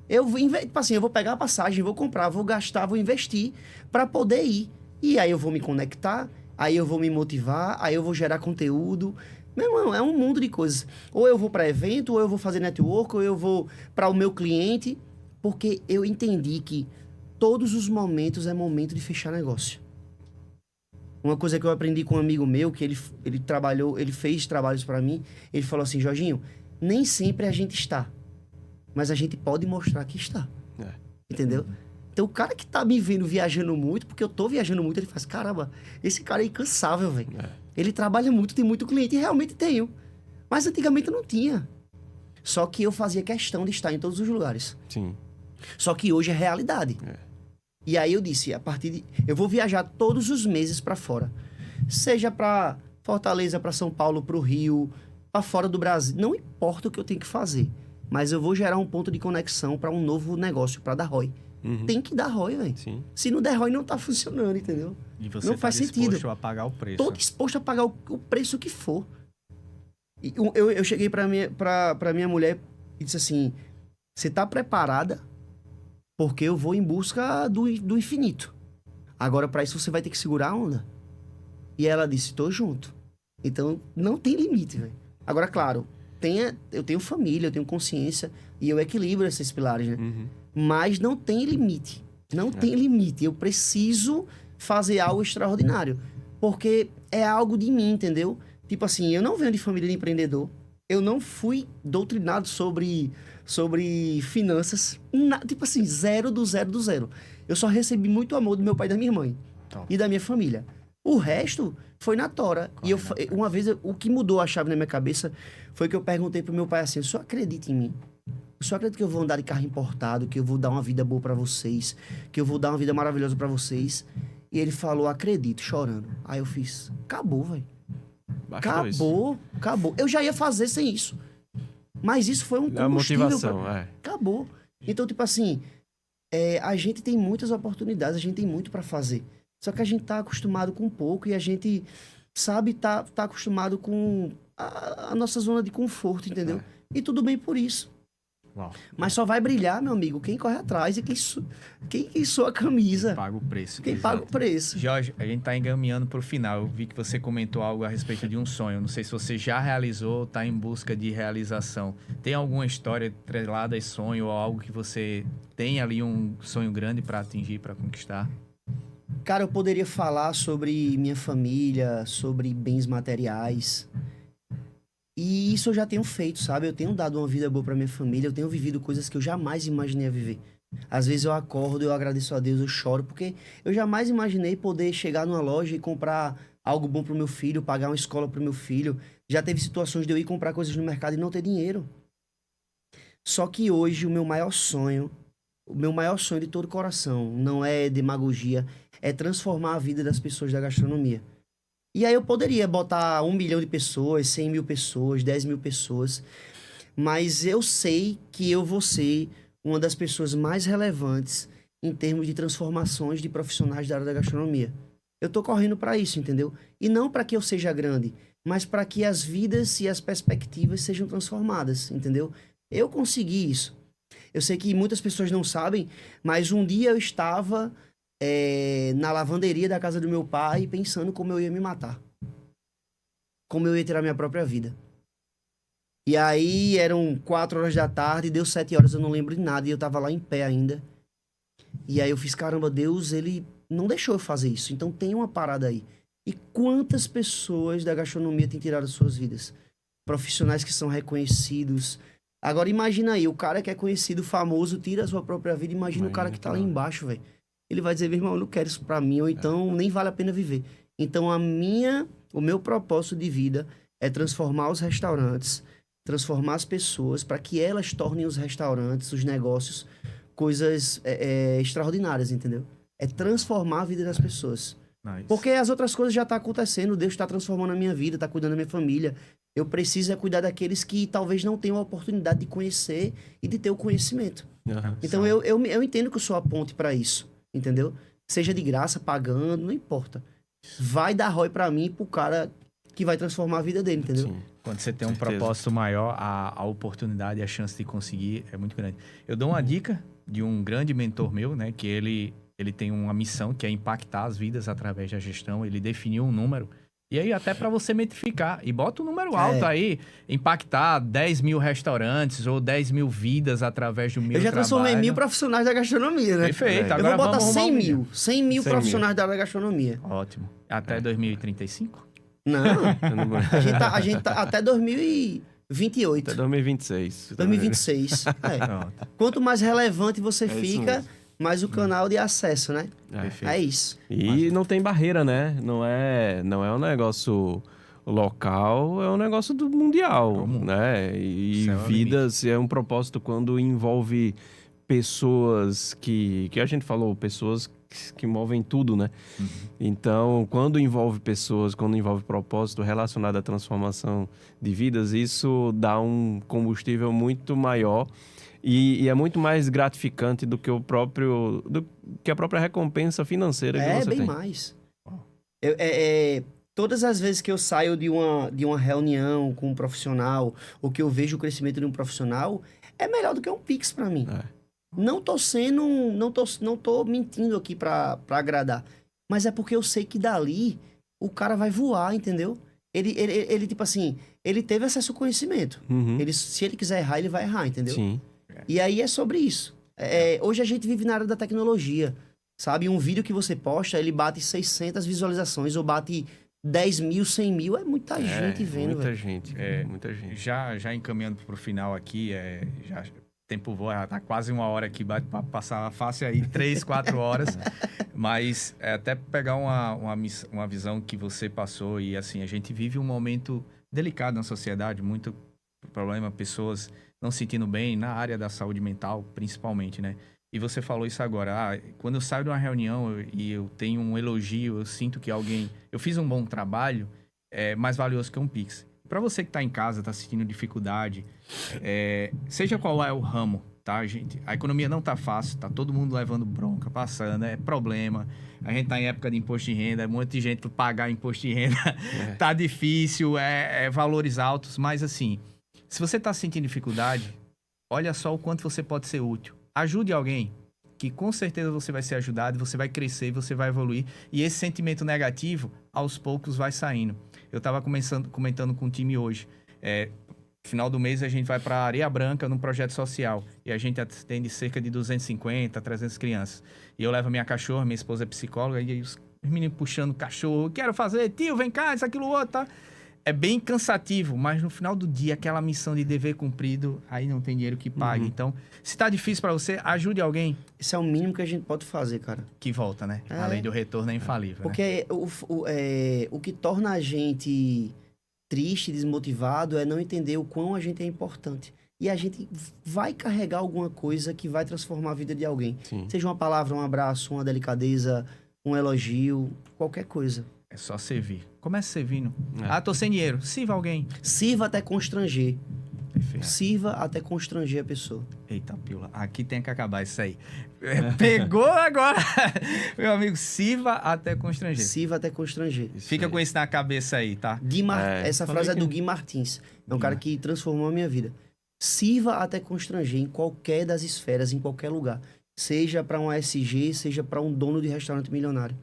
Tipo assim, eu vou pegar a passagem, vou comprar, vou gastar, vou investir pra poder ir. E aí eu vou me conectar, aí eu vou me motivar, aí eu vou gerar conteúdo. Meu irmão, é um mundo de coisas. Ou eu vou pra evento, ou eu vou fazer network, ou eu vou pra o meu cliente, porque eu entendi que todos os momentos é momento de fechar negócio. Uma coisa que eu aprendi com um amigo meu, que ele fez trabalhos pra mim, ele falou assim, Jorginho, nem sempre a gente está, mas a gente pode mostrar que está. Entendeu? Então o cara que tá me vendo viajando muito, porque eu tô viajando muito, ele faz, caramba, esse cara é incansável, velho. Ele trabalha muito, tem muito cliente, e realmente tenho. Mas antigamente eu não tinha. Só que eu fazia questão de estar em todos os lugares. Sim. Só que hoje é realidade. E aí eu disse, eu vou viajar todos os meses pra fora. Seja pra Fortaleza, pra São Paulo, pro Rio, pra fora do Brasil. Não importa o que eu tenho que fazer. Mas eu vou gerar um ponto de conexão pra um novo negócio, pra dar ROI. Tem que dar ROI, velho. Se não der ROI, não tá funcionando, entendeu? E você não tá faz disposto sentido. a pagar o preço. Tô disposto a pagar o preço que for. E eu cheguei pra minha mulher e disse assim, você tá preparada? Porque eu vou em busca do infinito. Agora, pra isso, você vai ter que segurar a onda. E ela disse, tô junto. Então, não tem limite, velho. Agora, claro, eu tenho família, eu tenho consciência e eu equilibro esses pilares, né? Mas não tem limite. Não tem limite. Eu preciso fazer algo extraordinário. Porque é algo de mim, entendeu? Tipo assim, eu não venho de família de empreendedor. Eu não fui doutrinado sobre finanças. Tipo assim, zero do zero. Eu só recebi muito amor do meu pai e da minha mãe. E da minha família. O resto foi na tora. Uma vez, o que mudou a chave na minha cabeça foi que eu perguntei pro meu pai assim, o senhor acredita em mim? O senhor acredita que eu vou andar de carro importado, que eu vou dar uma vida boa pra vocês, que eu vou dar uma vida maravilhosa pra vocês? E ele falou, acredito, chorando. Aí eu fiz, acabou, velho. Acabou. Eu já ia fazer sem isso. Mas isso foi um combustível. A motivação, Acabou. Então, tipo assim, a gente tem muitas oportunidades, a gente tem muito pra fazer. Só que a gente tá acostumado com pouco e a gente, sabe, tá acostumado com a nossa zona de conforto, entendeu? E tudo bem por isso. Mas só vai brilhar, meu amigo, quem corre atrás e quem sua camisa. Quem paga o preço. Quem paga o preço. Jorge, a gente tá encaminhando pro final. Eu vi que você comentou algo a respeito de um sonho. Não sei se você já realizou ou tá em busca de realização. Tem alguma história atrelada a esse sonho ou algo que você tem ali um sonho grande para atingir, para conquistar? Cara, eu poderia falar sobre minha família, sobre bens materiais. E isso eu já tenho feito, sabe? Eu tenho dado uma vida boa pra minha família, eu tenho vivido coisas que eu jamais imaginei viver. Às vezes eu acordo, eu agradeço a Deus, eu choro, porque eu jamais imaginei poder chegar numa loja e comprar algo bom pro meu filho, pagar uma escola pro meu filho. Já teve situações de eu ir comprar coisas no mercado e não ter dinheiro. Só que hoje o meu maior sonho de todo o coração, não é demagogia, é transformar a vida das pessoas da gastronomia. E aí eu poderia botar 1 milhão de pessoas, 100 mil pessoas, 10 mil pessoas, mas eu sei que eu vou ser uma das pessoas mais relevantes em termos de transformações de profissionais da área da gastronomia. Eu tô correndo para isso, entendeu? E não para que eu seja grande, mas para que as vidas e as perspectivas sejam transformadas, entendeu? Eu consegui isso. Eu sei que muitas pessoas não sabem, mas um dia eu estava na lavanderia da casa do meu pai pensando como eu ia me matar. Como eu ia tirar minha própria vida. E aí eram 4 horas da tarde, deu 7 horas, eu não lembro de nada, e eu tava lá em pé ainda. E aí eu fiz, caramba, Deus, ele não deixou eu fazer isso, então tem uma parada aí. E quantas pessoas da gastronomia têm tirado as suas vidas? Profissionais que são reconhecidos. Agora imagina aí, o cara que é conhecido, famoso, tira a sua própria vida, imagina o cara que tá lá embaixo, velho. Ele vai dizer, meu irmão, eu não quero isso pra mim, ou então nem vale a pena viver. Então o meu propósito de vida é transformar os restaurantes, transformar as pessoas para que elas tornem os restaurantes, os negócios, coisas extraordinárias, entendeu? É transformar a vida das pessoas. Nice. Porque as outras coisas já estão acontecendo, Deus está transformando a minha vida, está cuidando da minha família. Eu preciso é cuidar daqueles que talvez não tenham a oportunidade de conhecer e de ter o conhecimento. Aham. Então eu entendo que eu sou a ponte para isso, entendeu? Seja de graça, pagando, não importa. Vai dar ROI para mim e pro cara que vai transformar a vida dele, entendeu? Sim. Quando você tem um Certeza. propósito maior, a oportunidade e a chance de conseguir é muito grande. Eu dou uma dica de um grande mentor meu, né? Que ele tem uma missão que é impactar as vidas através da gestão. Ele definiu um número. E aí, até para você metrificar. E bota um número alto aí. Impactar 10 mil restaurantes ou 10 mil vidas através do meu Eu já trabalho. transformei 1.000 profissionais da gastronomia, né? Perfeito. Eu Agora vou botar vamos 100 arrumar um mil. 100 mil 100 profissionais da área da gastronomia. Ótimo. Até 2035? Não, Eu não vou- a gente tá até 2028. Até 2026. 2026. Pronto. Quanto mais relevante você isso fica, mesmo. mais o canal de acesso, né? Perfeito. É isso. E não tem barreira, né? Não é um negócio local, é um negócio do mundial, Comum. né? E Céu é o vidas é um propósito quando envolve pessoas que a gente falou, pessoas que movem tudo, né? Então, quando envolve pessoas, quando envolve propósito relacionado à transformação de vidas, isso dá um combustível muito maior e é muito mais gratificante do que que a própria recompensa financeira que É você bem tem. mais. Todas as vezes que eu saio de uma reunião com um profissional, ou que eu vejo o crescimento de um profissional, é melhor do que um Pix pra mim. É. Não tô mentindo aqui pra agradar. Mas é porque eu sei que dali o cara vai voar, entendeu? Ele tipo assim, ele teve acesso ao conhecimento. Uhum. Se ele quiser errar, ele vai errar, entendeu? Sim. E aí é sobre isso. Hoje a gente vive na área da tecnologia, sabe? Um vídeo que você posta, ele bate 600 visualizações ou bate 10 mil, 100 mil. É muita gente vendo, muita velho. gente, muita gente. Já encaminhando pro final aqui, tempo voa, tá quase uma hora aqui, vai passar fácil aí 3, 4 horas. Mas até pegar uma visão que você passou e assim, a gente vive um momento delicado na sociedade, muito problema, pessoas não se sentindo bem na área da saúde mental, principalmente, né? E você falou isso agora, quando eu saio de uma reunião e eu tenho um elogio, eu sinto que eu fiz um bom trabalho, é mais valioso que um Pix. Para você que está em casa, está sentindo dificuldade, seja qual é o ramo, tá, gente? A economia não tá fácil, tá todo mundo levando bronca, passando, é problema. A gente tá em época de imposto de renda, um monte de gente para pagar imposto de renda, tá difícil, valores altos, mas assim, se você tá sentindo dificuldade, olha só o quanto você pode ser útil. Ajude alguém, que com certeza você vai ser ajudado, você vai crescer, você vai evoluir, e esse sentimento negativo, aos poucos, vai saindo. Eu estava comentando com o time hoje. Final do mês a gente vai para Areia Branca num projeto social. E a gente atende cerca de 250, 300 crianças. E eu levo a minha cachorra, minha esposa é psicóloga, e aí os meninos puxando o cachorro. Quero fazer, tio, vem cá, isso, aquilo, outro, tá? É bem cansativo, mas no final do dia, aquela missão de dever cumprido, aí não tem dinheiro que pague. Então, se tá difícil para você, ajude alguém Esse é o mínimo que a gente pode fazer, cara. que volta, né? A lei do retorno é infalível, né? Porque o que torna a gente triste, desmotivado, é não entender o quão a gente é importante. E a gente vai carregar alguma coisa que vai transformar a vida de alguém. Sim. Seja uma palavra, um abraço, uma delicadeza, um elogio, qualquer coisa. É só servir. Comece servindo. É. Tô sem dinheiro. Sirva alguém. Sirva até constranger. Perfeito. Sirva até constranger a pessoa. Eita, pila. Aqui tem que acabar isso aí. Pegou agora. Meu amigo, sirva até constranger. Sirva até constranger. Fica com isso na cabeça aí, tá? Essa frase é do Gui Martins. É um cara que transformou a minha vida. Sirva até constranger em qualquer das esferas, em qualquer lugar. Seja para um ASG, seja para um dono de restaurante milionário.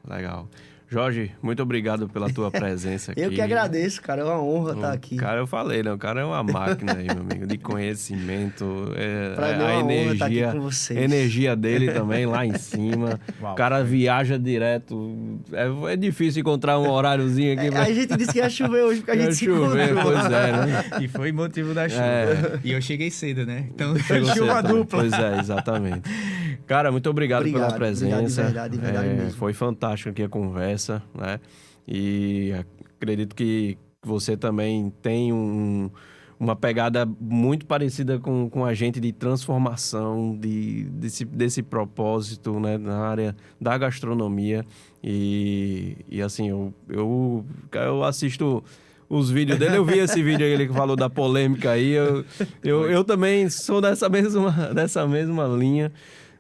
Legal. Jorge, muito obrigado pela tua presença aqui. Eu que agradeço, cara. É uma honra estar aqui. Cara, eu falei, né? O cara é uma máquina aí, meu amigo, de conhecimento. Pra mim é uma honra estar aqui com vocês. Energia dele também lá em cima. Uau. O cara viaja direto. É difícil encontrar um horáriozinho aqui. A gente disse que ia chover hoje, porque a gente se encontrou. Pois é, né? E foi motivo da chuva. E eu cheguei cedo, né? Então, Chegou chuva cedo. dupla. Pois é, exatamente. Cara, muito obrigado pela presença. Obrigado, de verdade mesmo. Foi fantástico aqui a conversa, né? E acredito que você também tem uma pegada muito parecida com a gente de transformação, desse propósito, né, na área da gastronomia. E assim, eu assisto os vídeos dele, eu vi esse vídeo aí, ele que falou da polêmica aí, eu também sou dessa mesma linha,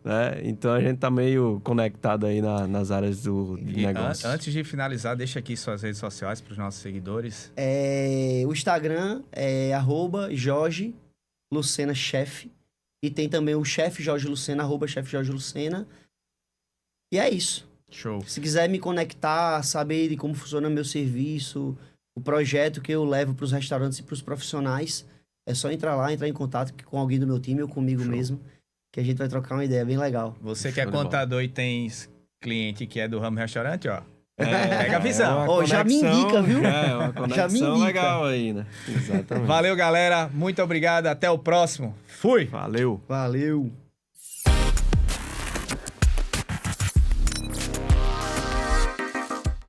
né? Então a gente tá meio conectado aí nas áreas do negócio. Antes de finalizar, deixa aqui suas redes sociais para os nossos seguidores. O Instagram é @Jorge Lucena Chef. E tem também o chefe Jorge Lucena, @chefe Jorge Lucena. E é isso. Show. Se quiser me conectar, saber de como funciona meu serviço, o projeto que eu levo para os restaurantes e para os profissionais, é só entrar lá, entrar em contato com alguém do meu time ou comigo mesmo, que a gente vai trocar uma ideia bem legal. Você que é contador e tem cliente que é do ramo restaurante, ó. Pega a visão. Já me indica, viu? Uma conexão Já me indica. legal aí, né? Exatamente. Valeu, galera. Muito obrigado. Até o próximo. Fui. Valeu. Valeu.